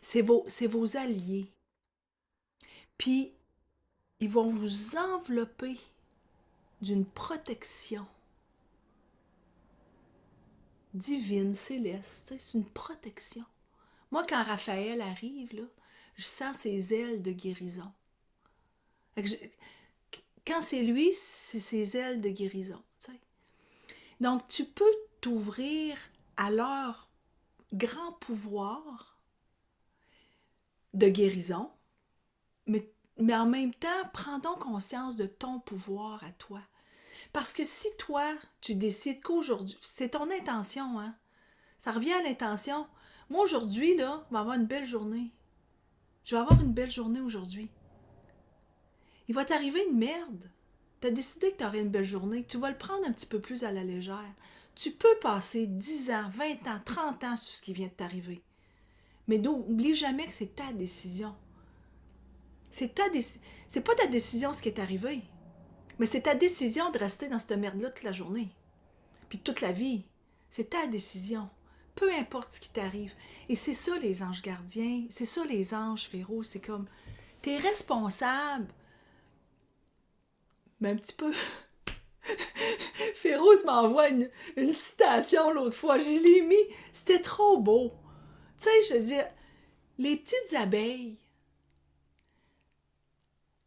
c'est vos alliés. Puis, ils vont vous envelopper d'une protection divine, céleste. C'est une protection. Moi, quand Raphaël arrive, là, je sens ses ailes de guérison. Fait que quand c'est lui, c'est ses ailes de guérison. Tu sais. Donc, tu peux t'ouvrir à leur grand pouvoir de guérison, mais en même temps, prends donc conscience de ton pouvoir à toi. Parce que si toi, tu décides qu'aujourd'hui, c'est ton intention, hein? Ça revient à l'intention. Moi, aujourd'hui, là, je vais avoir une belle journée. Je vais avoir une belle journée aujourd'hui. Il va t'arriver une merde. Tu as décidé que tu aurais une belle journée. Tu vas le prendre un petit peu plus à la légère. Tu peux passer 10 ans, 20 ans, 30 ans sur ce qui vient de t'arriver. Mais n'oublie jamais que c'est ta décision. C'est pas ta décision ce qui est arrivé. Mais c'est ta décision de rester dans cette merde-là toute la journée. Puis toute la vie. C'est ta décision. Peu importe ce qui t'arrive. Et c'est ça les anges gardiens. C'est ça les anges, Véro. C'est comme, t'es responsable. Mais un petit peu. Féroce m'envoie une citation l'autre fois. Je l'ai mis. C'était trop beau. Tu sais, je veux dire, les petites abeilles,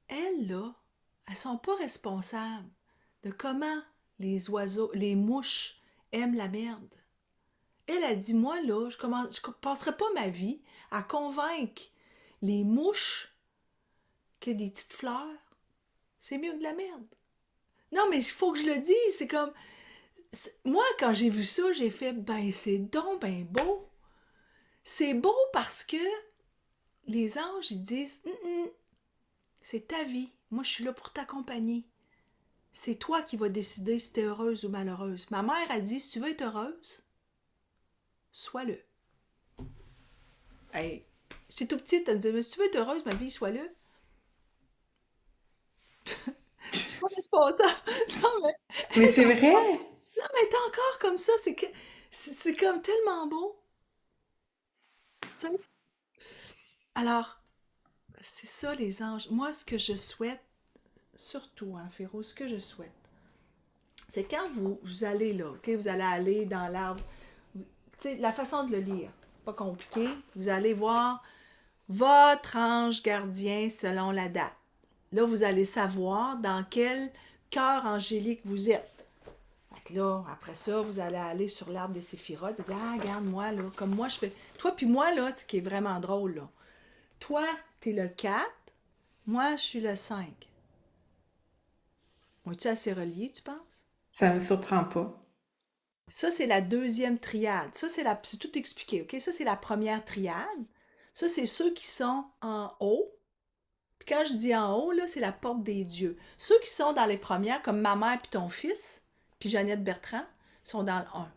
elles, là, elles sont pas responsables de comment les oiseaux, les mouches aiment la merde. Elle a dit, moi, là, je passerai pas ma vie à convaincre les mouches que des petites fleurs, c'est mieux que de la merde. Non, mais il faut que je le dise. C'est comme... Moi, quand j'ai vu ça, j'ai fait, ben, c'est donc ben beau. C'est beau parce que les anges, ils disent, c'est ta vie. Moi, je suis là pour t'accompagner. C'est toi qui vas décider si t'es heureuse ou malheureuse. Ma mère a dit, si tu veux être heureuse, sois-le. Hey, j'étais tout petite, elle me disait, mais si tu veux être heureuse, ma vie, sois-le. Je suis pas responsable. Non, Mais c'est vrai. Non, mais t'es encore comme ça. C'est comme tellement beau. Tu sais? Alors, c'est ça les anges. Moi, ce que je souhaite, surtout, hein, Féro, ce que je souhaite, c'est quand vous allez là, ok, vous allez aller dans l'arbre, tu sais, la façon de le lire, c'est pas compliqué. Vous allez voir votre ange gardien selon la date. Là, vous allez savoir dans quel cœur angélique vous êtes. Fait que là, après ça, vous allez aller sur l'arbre des séphirotes et dire, ah, regarde, moi, là, comme moi, je fais. Toi, puis moi, là, ce qui est vraiment drôle, là. Toi, t'es le 4, moi, je suis le 5. On est-tu assez reliés, tu penses? Ça me surprend pas. Ça, c'est la deuxième triade. Ça, c'est tout expliqué, OK? Ça, c'est la première triade. Ça, c'est ceux qui sont en haut. Puis quand je dis en haut, là, c'est la porte des dieux. Ceux qui sont dans les premières, comme ma mère puis ton fils, puis Jeannette Bertrand, sont dans le 1.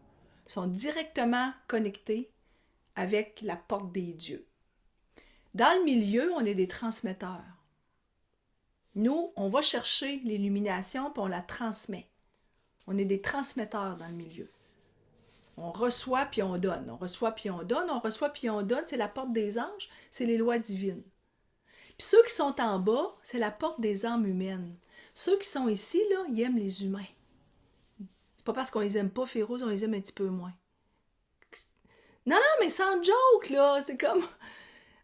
Ils sont directement connectés avec la porte des dieux. Dans le milieu, on est des transmetteurs. Nous, on va chercher l'illumination puis on la transmet. On est des transmetteurs dans le milieu. On reçoit puis on donne. On reçoit puis on donne. On reçoit puis on donne. C'est la porte des anges. C'est les lois divines. Puis ceux qui sont en bas, c'est la porte des âmes humaines. Ceux qui sont ici, là, ils aiment les humains. C'est pas parce qu'on les aime pas féroces, on les aime un petit peu moins. Non, non, mais sans joke, là. C'est comme...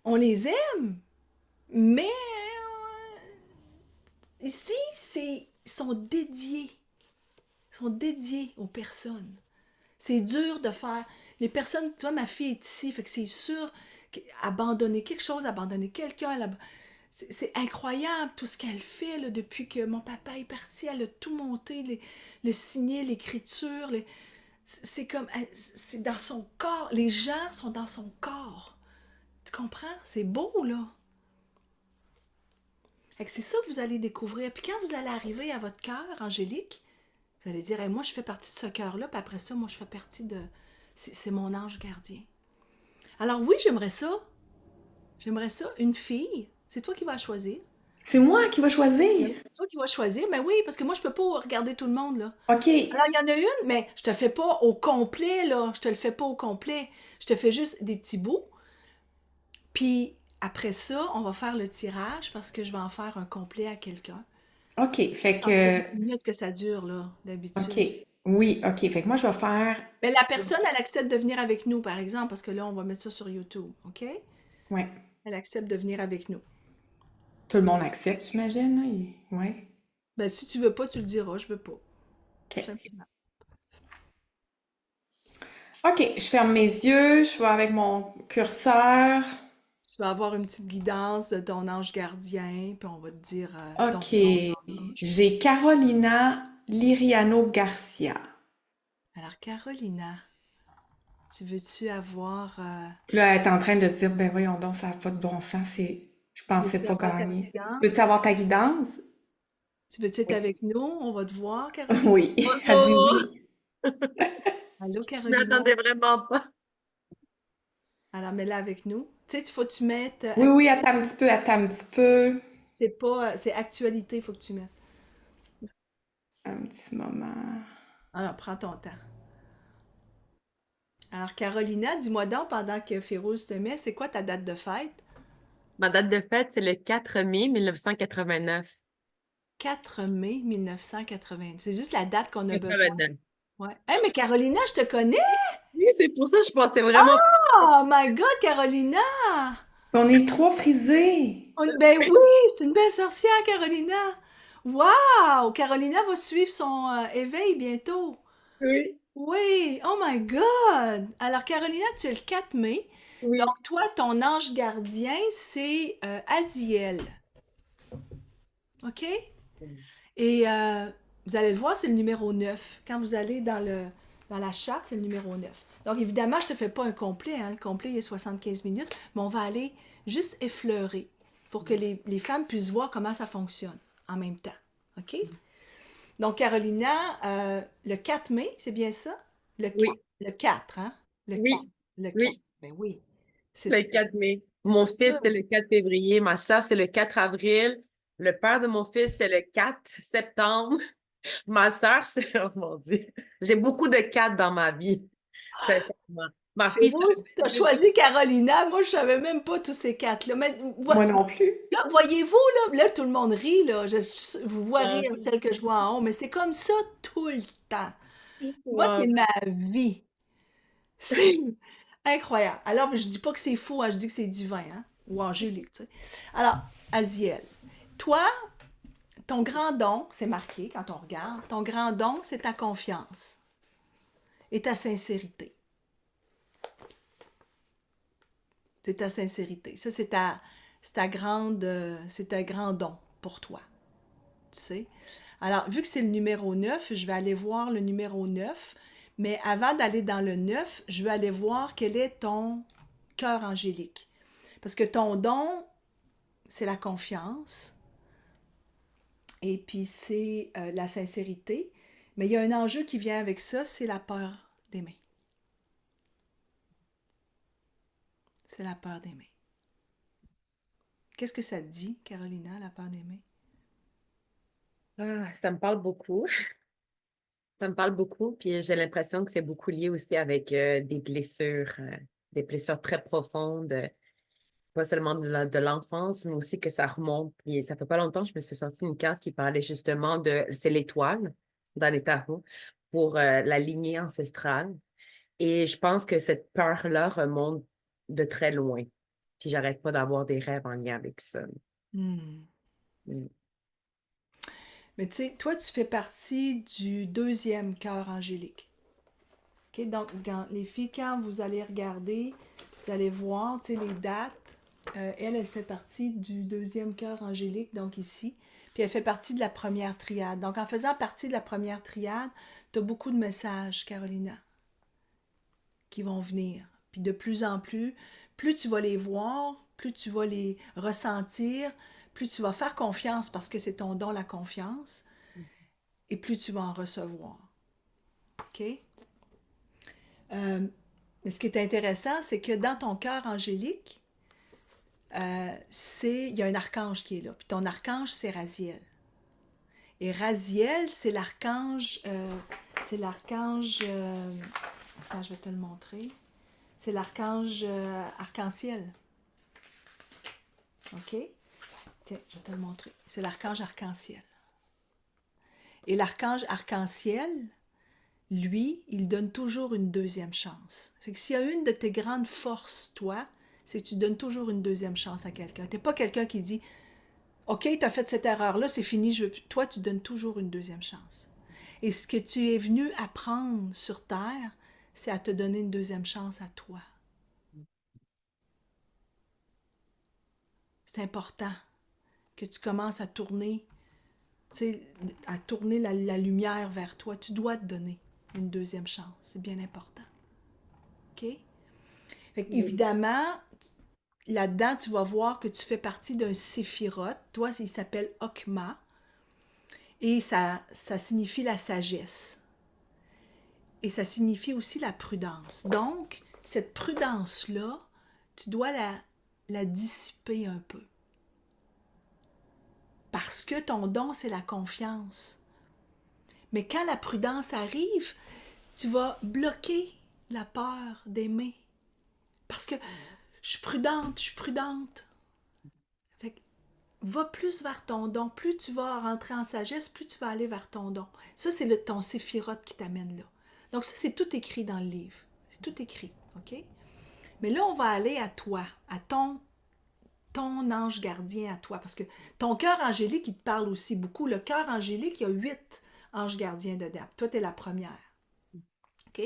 On les aime, mais ici, ils sont dédiés. Ils sont dédiés aux personnes. C'est dur de faire... Les personnes, tu vois, ma fille est ici, fait que c'est sûr abandonner quelque chose, abandonner quelqu'un. C'est incroyable tout ce qu'elle fait là, depuis que mon papa est parti. Elle a tout monté, le signet, l'écriture. C'est comme... C'est dans son corps. Les gens sont dans son corps. Tu comprends? C'est beau, là. Fait que c'est ça que vous allez découvrir. Puis quand vous allez arriver à votre cœur angélique, vous allez dire, hey, moi, je fais partie de ce cœur-là, puis après ça, moi, je fais partie de... C'est mon ange gardien. Alors oui, j'aimerais ça. J'aimerais ça. Une fille, c'est toi qui vas choisir. C'est moi qui vais choisir. C'est toi qui vas choisir, mais oui, parce que moi, je peux pas regarder tout le monde, là. OK. Alors, il y en a une, mais je te fais pas au complet, là. Je te le fais pas au complet. Je te fais juste des petits bouts. Puis après ça, on va faire le tirage parce que je vais en faire un complet à quelqu'un. OK. Fait Ça que... 10 minutes que ça dure, là, d'habitude. OK. Oui, OK. Fait que moi, je vais faire... Mais la personne, elle accepte de venir avec nous, par exemple, parce que là, on va mettre ça sur YouTube, OK? Ouais. Elle accepte de venir avec nous. Tout le monde accepte, j'imagine, là. Ouais. Ben, si tu veux pas, tu le diras, je veux pas. Tout OK. simplement. OK, je ferme mes yeux, je vais avec mon curseur. Tu vas avoir une petite guidance de ton ange gardien, puis on va te dire ton OK. nom d'ange. J'ai Carolina Liriano Garcia. Alors, Carolina, tu veux-tu avoir, Puis là, elle est en train de dire, ben voyons donc, ça n'a pas de bon sens, je tu pensais veux-tu pas avoir ta gagner. Tu veux-tu guidance? avoir ta guidance? Tu veux-tu être Oui. avec nous? On va te voir, Carolina. Oui, elle dit Bonjour. oui. Allô, Je Carolina. m'attendais vraiment pas. Alors, mets-la avec nous. Tu sais, il faut que tu mettes Oui, oui, attends un petit peu. c'est pas, c'est actualité, il faut que tu mettes. Un petit moment. Alors, prends ton temps. Alors, Carolina, dis-moi donc, pendant que Férouz te met, c'est quoi ta date de fête? Ma date de fête, c'est le 4 mai 1989. 4 mai 1980. C'est juste la date qu'on a besoin. 89. Ouais. Hey, mais Carolina, je te connais! Oui, c'est pour ça que je pensais vraiment. Oh my God, Carolina! On est trop frisés. Ben oui, c'est une belle sorcière, Carolina! Wow! Carolina va suivre son éveil bientôt. Oui, Oui, oh my God! Alors, Carolina, tu es le 4 mai. Donc, oui. toi, ton ange gardien, c'est Aziel. OK? Et vous allez le voir, c'est le numéro 9. Quand vous allez dans la charte, c'est le numéro 9. Donc, évidemment, je ne te fais pas un complet. Hein. Le complet, il est 75 minutes. Mais on va aller juste effleurer pour que les femmes puissent voir comment ça fonctionne en même temps. OK? Donc, Carolina, le 4 mai, c'est bien ça? Le 4, Oui, le 4, hein? Le 4, oui, le 4. oui, Ben oui, c'est le sûr. 4 mai. Mon C'est fils, sûr. c'est le 4 février. Ma soeur, c'est le 4 avril. Le père de mon fils, c'est le 4 septembre. Ma soeur, c'est... Oh mon Dieu. J'ai beaucoup de 4 dans ma vie. Sincèrement. Ma fille, c'est Féroce, tu as le... choisi Carolina. Moi, je savais même pas tous ces quatre-là. Mais Moi non plus. là, voyez-vous, là, tout le monde rit, là. Vous vois Ah, rire celle que je vois en haut, mais c'est comme ça tout le temps. Moi, c'est wow. ma vie. C'est incroyable. Alors, je dis pas que c'est fou, hein, je dis que c'est divin, hein, ou angélique, tu sais. Alors, Aziel, toi, ton grand don, c'est marqué quand on regarde, ton grand don, c'est ta confiance et ta sincérité. C'est ta sincérité. Ça, c'est ta grand don pour toi, tu sais. Alors, vu que c'est le numéro 9, je vais aller voir le numéro 9. Mais avant d'aller dans le 9, je vais aller voir quel est ton cœur angélique. Parce que ton don, c'est la confiance et puis c'est la sincérité. Mais il y a un enjeu qui vient avec ça, c'est la peur d'aimer. C'est la peur d'aimer. Qu'est-ce que ça te dit, Carolina, la peur d'aimer? Ah, ça me parle beaucoup. Ça me parle beaucoup, puis j'ai l'impression que c'est beaucoup lié aussi avec des blessures très profondes, pas seulement de l'enfance, mais aussi que ça remonte. Puis ça fait pas longtemps que je me suis sorti une carte qui parlait justement c'est l'étoile dans les tarots pour la lignée ancestrale. Et je pense que cette peur-là remonte de très loin. Puis j'arrête pas d'avoir des rêves en lien avec ça. Hmm. Mm. Mais tu sais, toi, tu fais partie du deuxième cœur angélique. OK? Donc, les filles, quand vous allez regarder, vous allez voir, tu sais, les dates. Elle fait partie du deuxième cœur angélique, donc ici. Puis elle fait partie de la première triade. Donc, en faisant partie de la première triade, tu as beaucoup de messages, Carolina, qui vont venir. Puis de plus en plus tu vas les voir, plus tu vas les ressentir, plus tu vas faire confiance parce que c'est ton don, la confiance, et plus tu vas en recevoir. OK? Mais ce qui est intéressant, c'est que dans ton cœur angélique, il y a un archange qui est là. Puis ton archange, c'est Raziel. Et Raziel, c'est l'archange. Attends, je vais te le montrer. C'est l'archange arc-en-ciel. OK? Tiens, je vais te le montrer. C'est l'archange arc-en-ciel. Et l'archange arc-en-ciel, lui, il donne toujours une deuxième chance. Fait que s'il y a une de tes grandes forces, toi, c'est que tu donnes toujours une deuxième chance à quelqu'un. Tu n'es pas quelqu'un qui dit OK, tu as fait cette erreur-là, c'est fini. Toi, tu donnes toujours une deuxième chance. Et ce que tu es venu apprendre sur Terre, c'est à te donner une deuxième chance à toi. C'est important que tu commences à tourner, tu sais, à tourner la lumière vers toi. Tu dois te donner une deuxième chance. C'est bien important. OK? Fait Oui. évidemment, là-dedans, tu vas voir que tu fais partie d'un séphiroth. Toi, il s'appelle Okma. Et ça signifie la sagesse. Et ça signifie aussi la prudence. Donc, cette prudence-là, tu dois la dissiper un peu. Parce que ton don, c'est la confiance. Mais quand la prudence arrive, tu vas bloquer la peur d'aimer. Parce que je suis prudente, je suis prudente. Fait que va plus vers ton don. Plus tu vas rentrer en sagesse, plus tu vas aller vers ton don. Ça, c'est ton séphiroth qui t'amène là. Donc ça, c'est tout écrit dans le livre. C'est tout écrit, OK? Mais là, on va aller à toi, à ton ange gardien à toi. Parce que ton cœur angélique, il te parle aussi beaucoup. Le cœur angélique, il y a 8 anges gardiens dedans. Toi, tu es la première. OK?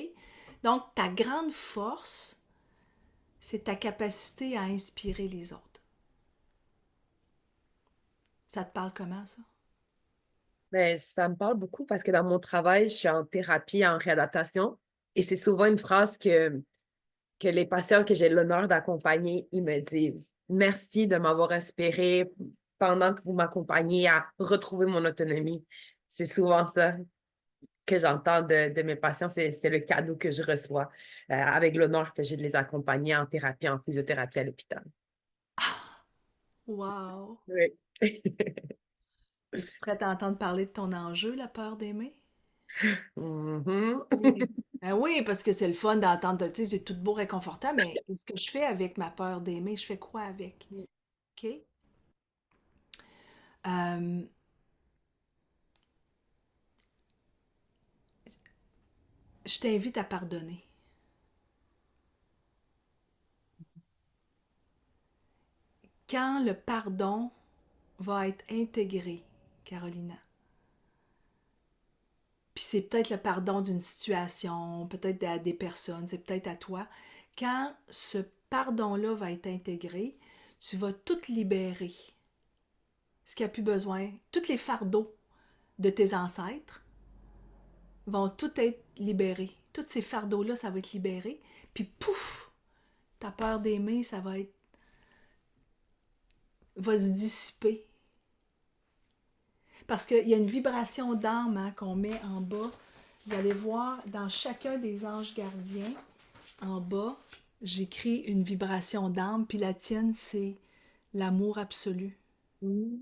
Donc, ta grande force, c'est ta capacité à inspirer les autres. Ça te parle comment, ça? Ben, ça me parle beaucoup parce que dans mon travail, je suis en thérapie en réadaptation et c'est souvent une phrase que les patients que j'ai l'honneur d'accompagner, ils me disent merci de m'avoir inspiré pendant que vous m'accompagnez à retrouver mon autonomie. C'est souvent ça que j'entends de mes patients, c'est le cadeau que je reçois avec l'honneur que j'ai de les accompagner en thérapie, en physiothérapie à l'hôpital. Wow! Oui. Es-tu prête à entendre parler de ton enjeu, la peur d'aimer? Mhm. Oui. Ben oui, parce que c'est le fun d'entendre, tu sais, c'est tout beau réconfortant, mais qu'est-ce que je fais avec ma peur d'aimer? Je fais quoi avec? OK? Euh, je t'invite à pardonner. Quand le pardon va être intégré, Carolina, puis c'est peut-être le pardon d'une situation, peut-être à des personnes, c'est peut-être à toi, quand ce pardon-là va être intégré, tu vas tout libérer. Ce qu'il n'y a plus besoin, tous les fardeaux de tes ancêtres vont tout être libérés. Tous ces fardeaux-là, ça va être libéré. Puis pouf, ta peur d'aimer, ça va se dissiper. Parce qu'il y a une vibration d'âme hein, qu'on met en bas. Vous allez voir, dans chacun des anges gardiens, en bas, j'écris une vibration d'âme, puis la tienne, c'est l'amour absolu. Mm.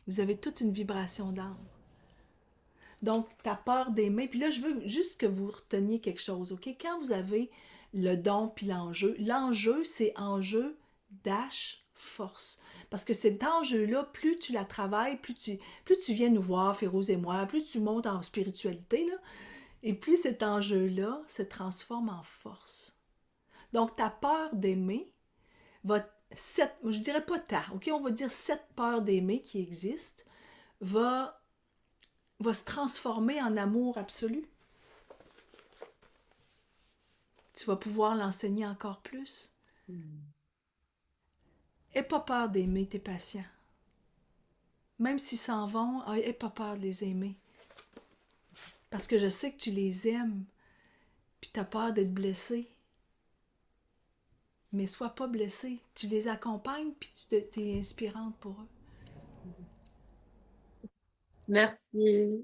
Vous avez toute une vibration d'âme. Donc, ta peur d'aimer. Puis là, je veux juste que vous reteniez quelque chose, OK? Quand vous avez le don puis l'enjeu, c'est enjeu dash force. Parce que cet enjeu-là, plus tu la travailles, plus tu viens nous voir, Férouz et moi, plus tu montes en spiritualité, là, et plus cet enjeu-là se transforme en force. Donc, ta peur d'aimer, je dirais pas OK? On va dire cette peur d'aimer qui existe, va se transformer en amour absolu. Tu vas pouvoir l'enseigner encore plus. Aie pas peur d'aimer tes patients. Même s'ils s'en vont, aie pas peur de les aimer. Parce que je sais que tu les aimes, puis tu as peur d'être blessé. Mais sois pas blessé. Tu les accompagnes, puis tu es inspirante pour eux. Merci.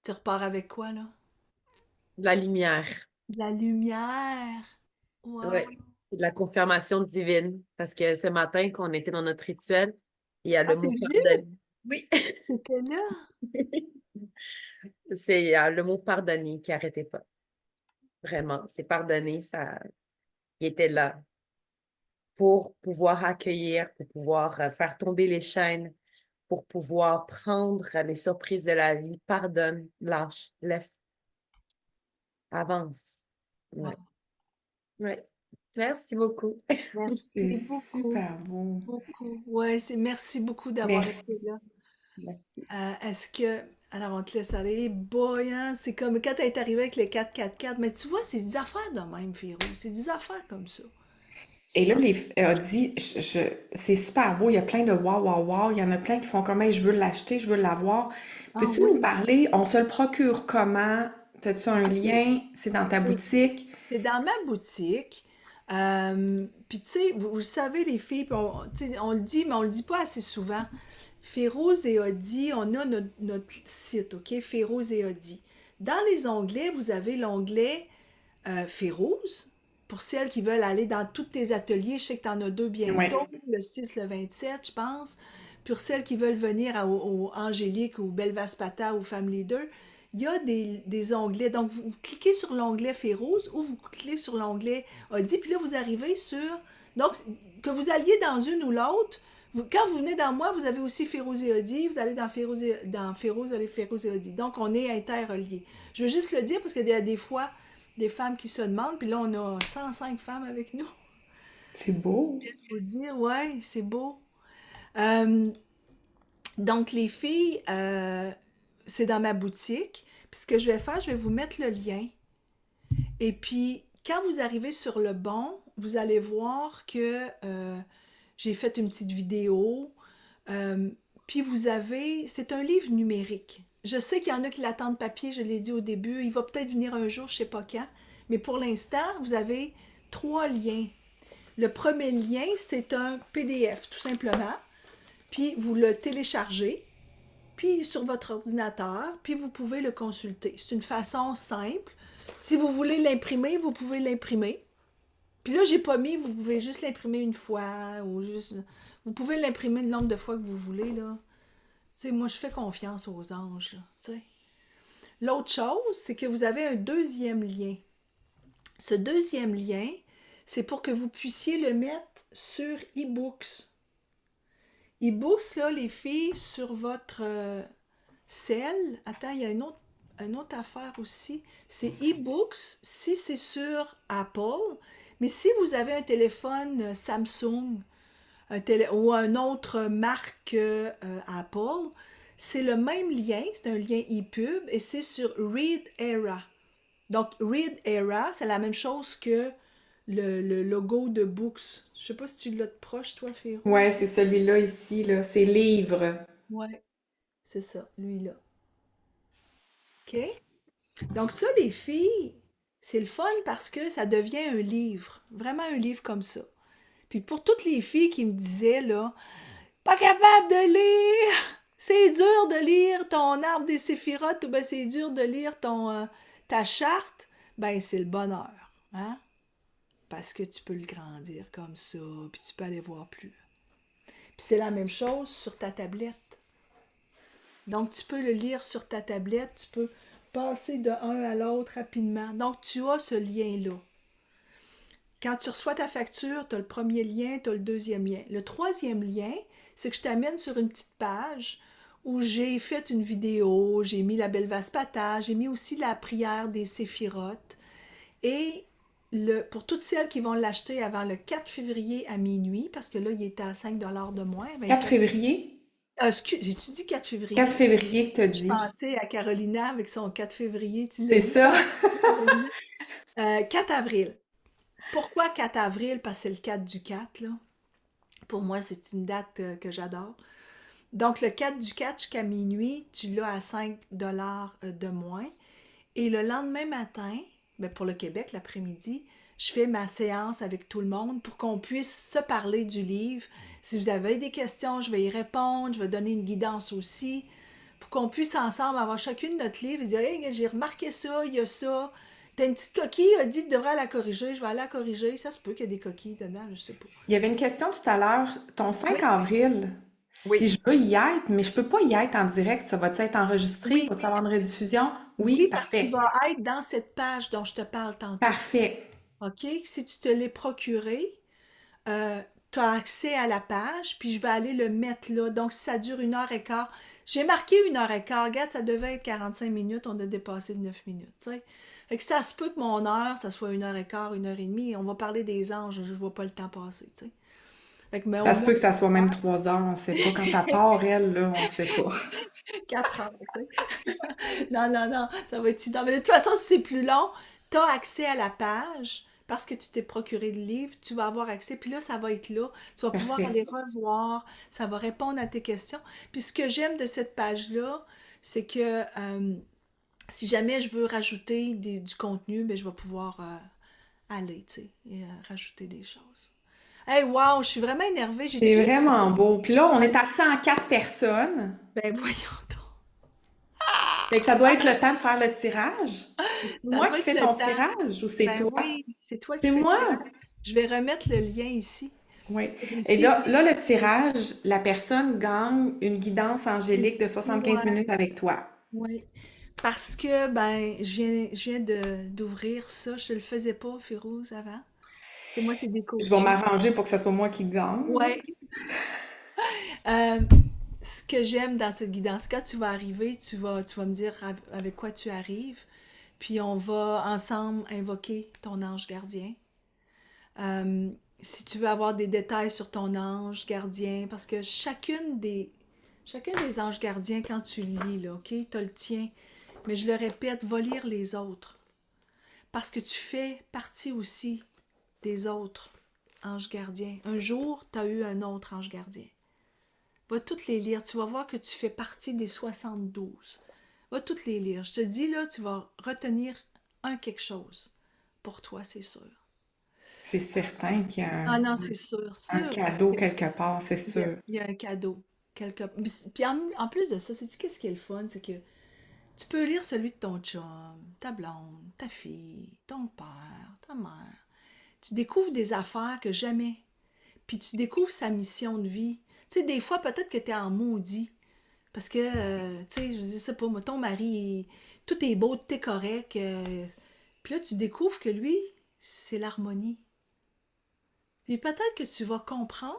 Tu repars avec quoi, là? De la lumière. De la lumière. Oui. Wow. De la confirmation divine. Parce que ce matin, quand on était dans notre rituel, il y a Ah, le t'es mot venue? pardonner. Oui. T'étais là? C'est le mot pardonner qui n'arrêtait pas. Vraiment. C'est pardonner, ça, il était là pour pouvoir accueillir, pour pouvoir faire tomber les chaînes, pour pouvoir prendre les surprises de la vie. Pardonne, lâche, laisse, avance. Wow. Ouais. Ouais. Merci beaucoup. Merci C'est beaucoup, super beau. beaucoup. Ouais, merci beaucoup d'avoir Merci. été là. Merci. Est-ce que... Alors, on te laisse aller. Boy, hein, c'est comme quand t'es arrivé avec les 4-4-4. Mais tu vois, c'est des affaires de même, Féro. C'est des affaires comme ça. Et C'est là, pas... elle a dit, c'est super beau, il y a plein de wow, wow, wow. Il y en a plein qui font comme, hey, je veux l'acheter, je veux l'avoir. Ah Peux-tu nous oui, parler, on se le procure comment? T'as-tu un ok. lien? C'est dans ta boutique? C'est dans ma boutique. Puis tu sais, vous savez, les filles, puis tu sais, on le dit, mais on le dit pas assez souvent. Férouz et Audi, on a notre site, OK? Férouz et Audi. Dans les onglets, vous avez l'onglet Férouz. Pour celles qui veulent aller dans tous tes ateliers, je sais que tu en as deux Ouais. bientôt, le 6, le 27, je pense. Pour celles qui veulent venir au Angélique ou Belvaspata ou Femme Leader, il y a des onglets. Donc, vous cliquez sur l'onglet Férouz ou vous cliquez sur l'onglet Audi, puis là, vous arrivez sur... Donc, que vous alliez dans une ou l'autre, quand vous venez dans moi, vous avez aussi Férouz et Audi, vous allez dans Férouz, vous allez Férouz et Audi. Donc, on est interreliés. Je veux juste le dire parce qu'il y a des fois des femmes qui se demandent, puis là, on a 105 femmes avec nous. C'est C'est beau. bien de vous le dire, ouais, c'est beau. Euh, donc, les filles, c'est dans ma boutique. Puis ce que je vais faire, je vais vous mettre le lien. Et puis, quand vous arrivez sur le bon, vous allez voir que j'ai fait une petite vidéo. Euh, Puis vous avez, c'est un livre numérique. Je sais qu'il y en a qui l'attendent papier, je l'ai dit au début. Il va peut-être venir un jour, je ne sais pas quand. Mais pour l'instant, vous avez 3 liens. Le premier lien, c'est un PDF, tout simplement. Puis vous le téléchargez, puis sur votre ordinateur, puis vous pouvez le consulter. C'est une façon simple. Si vous voulez l'imprimer, vous pouvez l'imprimer. Puis là, j'ai pas mis, vous pouvez juste l'imprimer une fois, ou juste... Vous pouvez l'imprimer le nombre de fois que vous voulez, là. Tu sais, moi, je fais confiance aux anges, là, tu sais. L'autre chose, c'est que vous avez un deuxième lien. Ce deuxième lien, c'est pour que vous puissiez le mettre sur eBooks. eBooks, là, les filles, sur votre cell. Attends, il y a une autre affaire aussi. C'est eBooks, si c'est sur Apple. Mais si vous avez un téléphone Samsung ou un autre marque Apple, c'est le même lien, c'est un lien ePub et c'est sur Read Era. Donc, Read Era, c'est la même chose que le logo de Books. Je sais pas si tu l'as de proche, toi, Ouais, Férouz. c'est celui-là ici, là. C'est livre. Ouais, c'est ça, lui-là. OK? Donc, ça, les filles, c'est le fun parce que ça devient un livre. Vraiment un livre comme ça. Puis pour toutes les filles qui me disaient, là, pas capable de lire! C'est dur de lire ton arbre des séphirotes ou ben c'est dur de lire ta charte. Ben c'est le bonheur, hein? Parce que tu peux le grandir comme ça, puis tu peux aller voir plus. Puis c'est la même chose sur ta tablette. Donc tu peux le lire sur ta tablette, tu peux passer de un à l'autre rapidement. Donc tu as ce lien-là. Quand tu reçois ta facture, tu as le premier lien, tu as le deuxième lien. Le troisième lien, c'est que je t'amène sur une petite page où j'ai fait une vidéo, j'ai mis la Belvaspata, j'ai mis aussi la prière des séphirotes. Et pour toutes celles qui vont l'acheter avant le 4 février à minuit, parce que là, il était à 5 de moins. 4 février? Excuse, j'ai-tu dit 4 4 février? février que t'as Je dit. pensais à Carolina avec son 4 février. Tu l'as C'est dit, ça. Carolina? 4 avril. Pourquoi 4 avril? Parce que c'est le 4 du 4, là. Pour moi, c'est une date que j'adore. Donc, le 4 du 4 jusqu'à minuit, tu l'as à 5 de moins. Et le lendemain matin, ben pour le Québec, l'après-midi, je fais ma séance avec tout le monde pour qu'on puisse se parler du livre. Si vous avez des questions, je vais y répondre. Je vais donner une guidance aussi pour qu'on puisse ensemble avoir chacune notre livre et dire hey, j'ai remarqué ça, il y a ça. T'as une petite coquille, a dit tu devrais la corriger, je vais aller la corriger. Ça se peut qu'il y ait des coquilles dedans, je sais pas. Il y avait une question tout à l'heure. Ton 5 Oui, avril, si oui, je veux y être, mais je peux pas y être en direct, ça va-tu être enregistré? oui, Va-tu avoir une rediffusion? Oui, oui, parce qu'il parfait. va être dans cette page dont je te parle tantôt. Parfait. OK? Si tu te l'es procuré, tu as accès à la page, puis je vais aller le mettre là. Donc, si ça dure 1 heure et quart, j'ai marqué 1 heure et quart. Regarde, ça devait être 45 minutes, on a dépassé de 9 minutes. Tu sais. Fait que ça se peut que mon heure, ça soit 1h15, 1h30, on va parler des anges, je vois pas le temps passer, tu sais. Fait que, mais Ça au se moins peut que ça soit même 3 heures, on sait pas. Quand ça part, elle, là, on sait pas. 4 heures, tu sais. Non, non, non, ça va être non, mais de toute façon, si c'est plus long, tu as accès à la page parce que tu t'es procuré le livre, tu vas avoir accès, puis là, ça va être là. Tu vas pouvoir Parfait. aller revoir, ça va répondre à tes questions. Puis ce que j'aime de cette page-là, c'est que si jamais je veux rajouter du contenu, ben, je vais pouvoir aller, tu sais, et rajouter des choses. Hey, wow, je suis vraiment énervée. J'ai-tu... C'est vraiment beau. Puis là, on est à 104 personnes. Ben voyons donc. Fait que ça doit être le temps de faire le tirage. C'est Ça moi doit qui être fais le ton temps. tirage ou c'est Ben toi? oui, c'est toi qui C'est fais le moi? tirage. Je vais remettre le lien ici. Oui. Pour les Et filles, là, le tirage, la personne gagne une guidance angélique de 75 ouais, minutes avec toi. ouais. Parce que, ben, je viens d'ouvrir ça. Je ne le faisais pas, Férouz, avant. Et moi, c'est des Je vais coachings. m'arranger pour que ce soit moi qui gagne, là. Ouais. Euh, Ce que j'aime dans cette guidance, quand tu vas arriver, tu vas me dire avec quoi tu arrives. Puis on va ensemble invoquer ton ange gardien. Euh, Si tu veux avoir des détails sur ton ange gardien, parce que chacun des anges gardiens, quand tu le lis, là, OK, tu as le tien. Mais je le répète, va lire les autres. Parce que tu fais partie aussi des autres anges gardiens. Un jour, tu as eu un autre ange gardien. Va toutes les lire. Tu vas voir que tu fais partie des 72. Va toutes les lire. Je te dis, là, tu vas retenir quelque chose. Pour toi, c'est sûr. C'est certain qu'il y a Ah non, c'est sûr, un sûr, parce cadeau que quelque part, c'est il y a, sûr. il y a un cadeau. Puis en plus de ça, sais-tu qu'est-ce qui est le fun? C'est que tu peux lire celui de ton chum, ta blonde, ta fille, ton père, ta mère. Tu découvres des affaires que jamais. Puis tu découvres sa mission de vie. Tu sais, des fois, peut-être que tu es en maudit. Parce que, tu sais, je sais pas, moi, ton mari, tout est beau, tout est correct. Puis là, tu découvres que lui, c'est l'harmonie. Puis peut-être que tu vas comprendre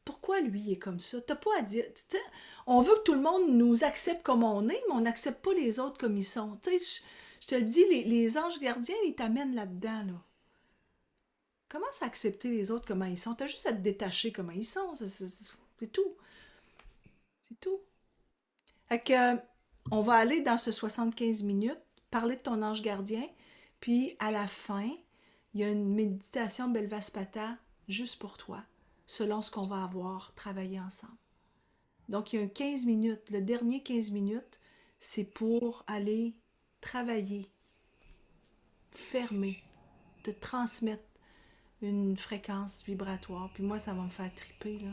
pourquoi lui est comme ça. T'as pas à dire. Tu sais, on veut que tout le monde nous accepte comme on est, mais on n'accepte pas les autres comme ils sont. Tu sais, je te le dis, les anges gardiens, ils t'amènent là-dedans, là. Commence à accepter les autres comment ils sont. T'as juste à te détacher comment ils sont. C'est tout. C'est tout. Fait que, on va aller dans ce 75 minutes, parler de ton ange gardien, puis à la fin, il y a une méditation Belvaspata juste pour toi, selon ce qu'on va avoir travaillé ensemble. Donc, il y a un 15 minutes. Le dernier 15 minutes, c'est pour aller travailler, fermer, te transmettre une fréquence vibratoire. Puis moi, ça va me faire triper, là.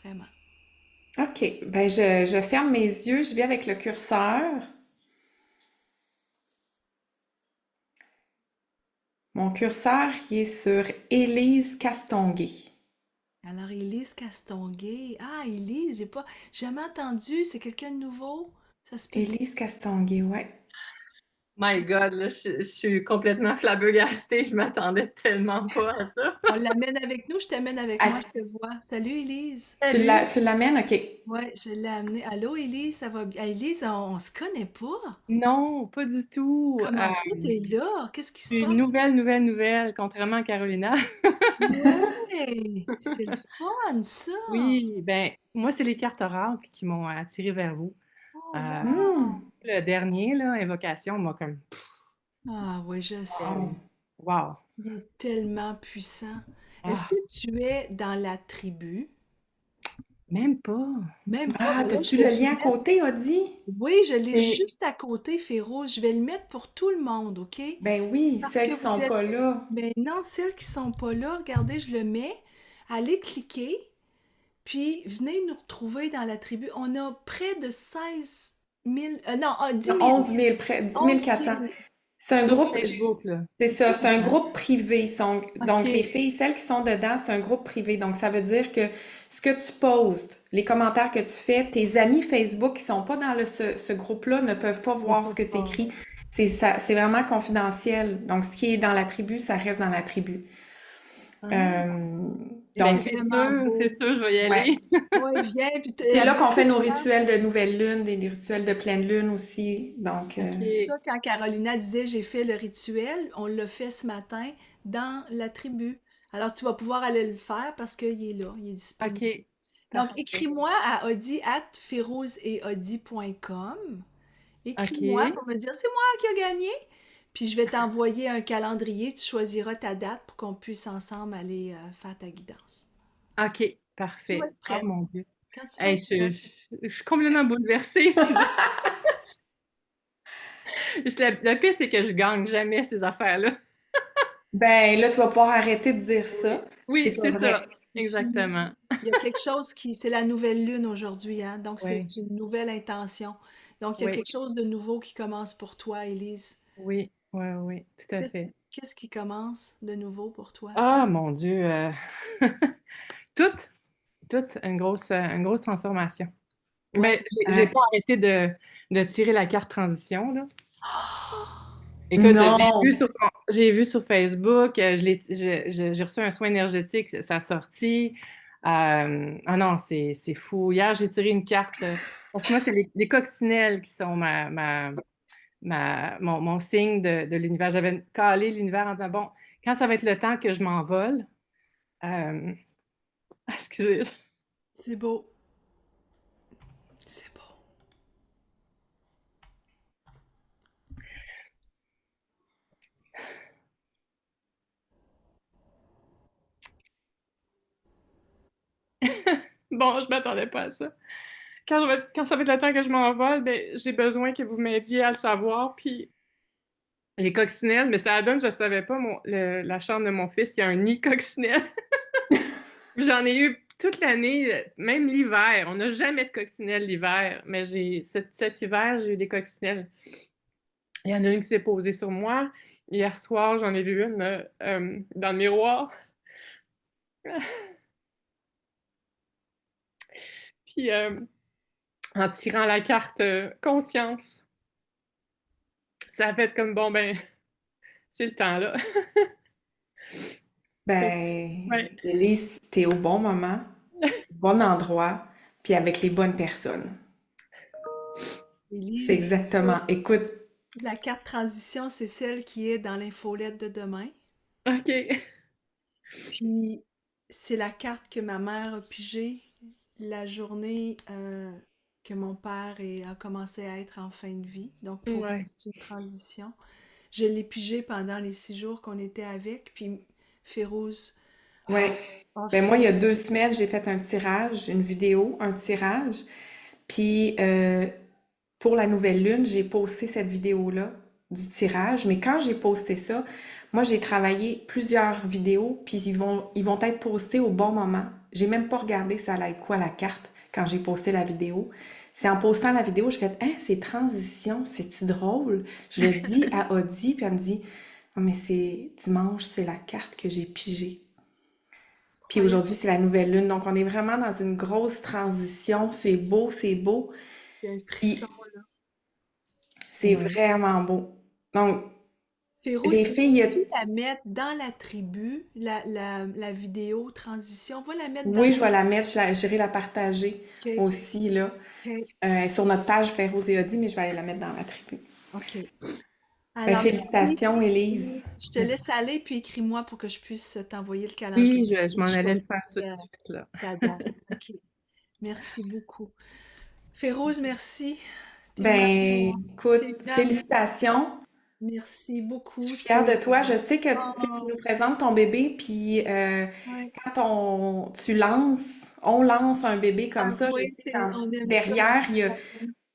Vraiment. OK, ben je ferme mes yeux, je vais avec le curseur. Mon curseur, il est sur Élise Castonguay. Alors, Élise Castonguay. Ah, Élise, j'ai pas jamais entendu. C'est quelqu'un de nouveau? Ça se peut-tu? Élise Castonguay, ouais. My God, là, je suis complètement flabbergastée. Je m'attendais tellement pas à ça. On l'amène avec nous, je t'amène avec moi, Ah, je te vois. Salut, Élise. Salut! tu l'amènes? OK. Ouais, je l'ai amenée. Allô, Élise, ça va bien? Ah, Élise, on se connaît pas. Non, pas du tout. Comment ça, t'es là? Qu'est-ce qui Je se suis passe? nouvelle, contrairement à Carolina. Ouais, c'est le fun, ça. Oui, ben, moi, c'est les cartes oracles qui m'ont attiré vers vous. Oh, Euh, wow. Hmm. le dernier, là, Invocation, m'a comme, Ah, oui, je sais. Wow. wow. Il est tellement puissant. Est-ce Ah, que tu es dans la tribu? même pas. Même pas. Ah, Ben là, je t'as-tu vais le le lien à mettre. côté, Audie? Oui, je l'ai Et, juste à côté, Féroce. Je vais le mettre pour tout le monde, OK? ben oui, Parce celles que qui vous sont êtes... pas là. Mais non, celles qui sont pas là, regardez, je le mets. Allez cliquer, puis venez nous retrouver dans la tribu. On a près de 16 000... non, 10 000. 11 000, près, 10 11 400. 000. C'est un Sur groupe, Facebook, là. c'est C'est ça, ça? c'est un Hein? groupe privé. Donc, les OK. filles, celles qui sont dedans, c'est un groupe privé. Donc, ça veut dire que ce que tu postes, les commentaires que tu fais, tes amis Facebook qui sont pas dans ce groupe-là ne peuvent pas On voir ce peut que tu pas. écris. C'est ça, c'est vraiment confidentiel. Donc, ce qui est dans la tribu, ça reste dans la tribu. Ah, Euh, Donc, c'est vraiment sûr, c'est beau. sûr, je vais y ouais. aller. Ouais, viens, puis C'est là qu'on fait nos beaucoup de femmes. rituels de nouvelle lune, des rituels de pleine lune aussi. Donc, OK. Ça, quand Carolina disait j'ai fait le rituel, on l'a fait ce matin dans la tribu. Alors, tu vas pouvoir aller le faire parce qu'il est là, il est disponible. OK. Donc, Parfait. écris-moi à audi@ferouzeetaudi.com. Écris-moi OK. pour me dire c'est moi qui ai gagné. Puis je vais t'envoyer un calendrier. Tu choisiras ta date pour qu'on puisse ensemble aller faire ta guidance. OK. Tu vas Parfait. être Oh prête. mon Dieu. Quand tu vas Hey, être prête. je suis complètement bouleversée, excusez. Le pire, c'est que je gagne jamais ces affaires-là. ben là, tu vas pouvoir arrêter de dire ça. C'est Oui, pas c'est ça. vrai. C'est fini. Exactement. Il y a quelque chose qui, c'est la nouvelle lune aujourd'hui, hein? Donc Oui, c'est une nouvelle intention. Donc il y a oui, quelque chose de nouveau qui commence pour toi, Élise. oui, oui, oui, tout à Qu'est-ce fait. qu'est-ce qui commence de nouveau pour toi? Ah, mon Dieu. Toute, toute une grosse transformation. Ouais. Mais j'ai pas arrêté de tirer la carte transition, là. Écoute, Non! j'ai vu sur Facebook, j'ai reçu un soin énergétique, ça a sorti. Ah non, c'est fou. Hier, j'ai tiré une carte. Parce que moi, c'est les coccinelles qui sont mon signe de l'univers. J'avais calé l'univers en disant, bon, quand ça va être le temps que je m'envole, euh, excusez, C'est beau. C'est beau. bon, je m'attendais pas à ça. Quand ça va être le temps que je m'envole, ben, j'ai besoin que vous m'aidiez à le savoir. Puis les coccinelles, mais ça donne, je savais pas, la chambre de mon fils, il y a un nid coccinelle. J'en ai eu toute l'année, même l'hiver. On n'a jamais de coccinelle l'hiver, mais cet hiver, j'ai eu des coccinelles. Il y en a une qui s'est posée sur moi. Hier soir, j'en ai vu une dans le miroir. Puis en tirant la carte conscience, ça a fait comme bon, ben, c'est le temps là. Ben, Ouais. Élise, t'es au bon moment, au bon endroit, puis avec les bonnes personnes. C'est Élise, exactement. Écoute, la carte transition, c'est celle qui est dans l'infolette de demain. OK. Puis c'est la carte que ma mère a pigée la journée que mon père a commencé à être en fin de vie. Donc pour elle, Ouais. c'est une transition. Je l'ai pigée pendant les 6 jours qu'on était avec. Puis Férouz ouais. a Ben moi, il fait. y a 2 semaines, j'ai fait un tirage, une vidéo, un tirage. Puis pour la nouvelle lune, j'ai posté cette vidéo-là du tirage. Mais quand j'ai posté ça, moi, j'ai travaillé plusieurs vidéos, puis ils vont être postés au bon moment. J'ai même pas regardé ça allait être quoi la carte quand j'ai posté la vidéo. C'est en postant la vidéo, je fais, hein, c'est transition, c'est-tu drôle? Je le dis à Audi, puis elle me dit, ah, mais c'est dimanche, c'est la carte que j'ai pigée. Puis Incroyable. aujourd'hui, c'est la nouvelle lune. Donc, on est vraiment dans une grosse transition. C'est beau, c'est beau. Il y a un Puis, frisson là. c'est Ouais. vraiment beau. Donc, Férouz, les filles, peux-tu la mettre dans la tribu, la vidéo transition? Va la mettre dans oui, la... je vais la mettre, j'irai la partager OK, aussi, là, OK, sur notre page Féroz et Audi, mais je vais aller la mettre dans la tribu. OK. Ben, Alors, merci. félicitations, Élise. Élise. Je te laisse aller, puis écris-moi pour que je puisse t'envoyer le calendrier Oui, je et m'en que tu allais le faire choisisses tout de suite, là. ta date. OK. Merci beaucoup. Férouz, merci. T'es une Ben, amour. écoute, T'es une amour. félicitations. Merci Je beaucoup. suis fière de toi. Je sais que tu Oh, nous présentes ton bébé, puis ouais. quand on lance un bébé comme Ah, ça, je oui, sais qu'en on aime ça. derrière,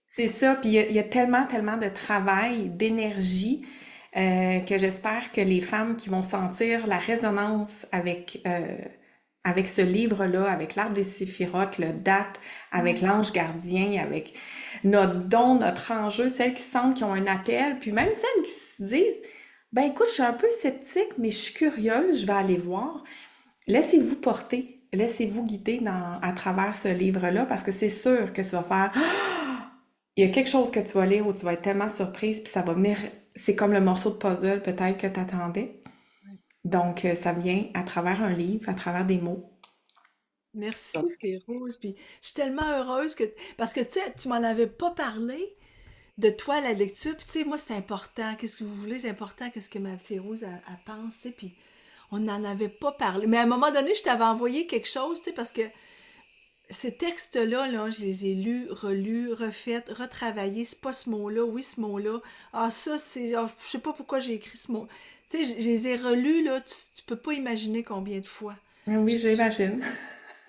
c'est ça, puis il y a tellement, tellement de travail, d'énergie, que j'espère que les femmes qui vont sentir la résonance avec ce livre-là, avec l'arbre des séphirotes, le date, avec l'ange gardien, avec notre don, notre enjeu, celles qui sentent qu'ils ont un appel, puis même celles qui se disent, ben écoute, je suis un peu sceptique, mais je suis curieuse, je vais aller voir. Laissez-vous porter, laissez-vous guider à travers ce livre-là, parce que c'est sûr que tu vas faire, il y a quelque chose que tu vas lire où tu vas être tellement surprise, puis ça va venir, c'est comme le morceau de puzzle peut-être que tu attendais. Donc, ça vient à travers un livre, à travers des mots. Merci, Donc, Férouz. Puis je suis tellement heureuse que. Parce que, tu sais, tu m'en avais pas parlé de toi, la lecture. Puis, tu sais, moi, c'est important. Qu'est-ce que vous voulez? C'est important. Qu'est-ce que ma Férouz, elle pense, tu sais. Puis, on n'en avait pas parlé. Mais à un moment donné, je t'avais envoyé quelque chose, tu sais, parce que ces textes-là, là, je les ai lus, relus, refaits, retravaillés. C'est pas ce mot-là, oui, ce mot-là. Ah, ça, c'est. Ah, je sais pas pourquoi j'ai écrit ce mot. Tu sais, je les ai relus, là, tu peux pas imaginer combien de fois. Oui, Je- j'imagine.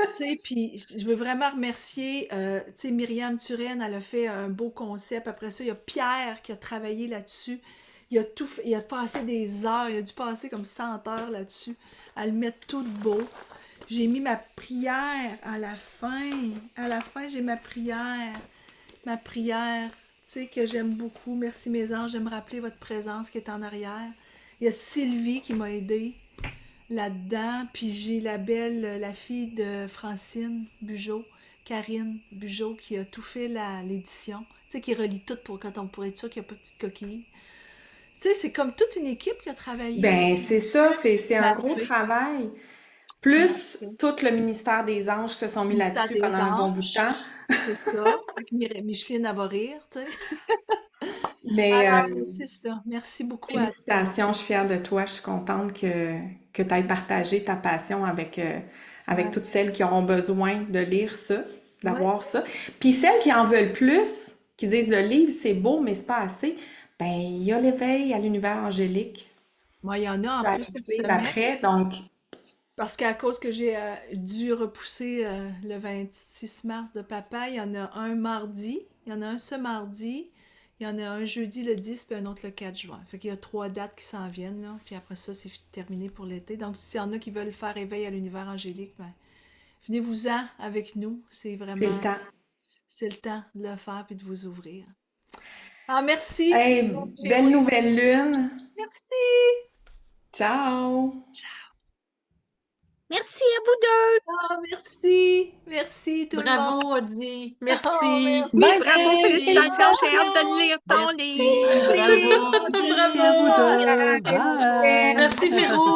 Tu sais, puis je veux vraiment remercier, tu sais, Myriam Turenne, elle a fait un beau concept. Après ça, il y a Pierre qui a travaillé là-dessus. Il a tout fait, il a passé des heures, il a dû passer comme 100 heures là-dessus, à le mettre tout beau. J'ai mis ma prière à la fin. À la fin, j'ai ma prière. Ma prière, tu sais, que j'aime beaucoup. Merci mes anges de me rappeler votre présence qui est en arrière. Il y a Sylvie qui m'a aidée là-dedans. Puis j'ai la fille de Francine Bugeaud, Karine Bugeaud, qui a tout fait l'édition. Tu sais, qui relie tout pour quand on pourrait être sûr qu'il n'y a pas de petite coquille. Tu sais, c'est comme toute une équipe qui a travaillé Ben, c'est ça, là-dessus. c'est un La gros fée, travail. tout à Plus fait. tout le ministère des Anges qui se sont mis Ministère là-dessus des pendant un bon bout de Anges, temps. c'est ça. Avec Micheline, elle va rire, tu sais. Mais Alors, c'est ça. Merci beaucoup à toi. félicitations, je suis fière de toi. Je suis contente que tu aies partagé ta passion avec Ouais. toutes celles qui auront besoin de lire ça, Ouais. d'avoir ça. Puis celles qui en veulent plus, qui disent le livre, c'est beau, mais c'est pas assez, ben il y a l'éveil à l'univers angélique Moi, il y en a qui en va plus cette arriver semaine. après. Donc, Parce qu'à cause que j'ai dû repousser le 26 mars de papa, il y en a un mardi, il y en a un ce mardi, il y en a un jeudi le 10, puis un autre le 4 juin. Fait qu'il y a 3 dates qui s'en viennent, là. Puis après ça, c'est terminé pour l'été. Donc, s'il y en a qui veulent faire éveil à l'univers angélique, ben, venez-vous-en avec nous. c'est le temps. C'est le temps de le faire puis de vous ouvrir. Ah, merci. Hey, belle Férouz. nouvelle lune. Merci. Ciao! Merci à vous deux. Ah, merci. Merci tout le monde. Bravo, Audie. Oh, Merci. merci. Oui, Bye bravo, bye! félicitations. J'ai hâte de lire ton merci, livre. bravo. Merci. Merci à vous Bravo. deux. Merci. Bye! Merci, Férouz.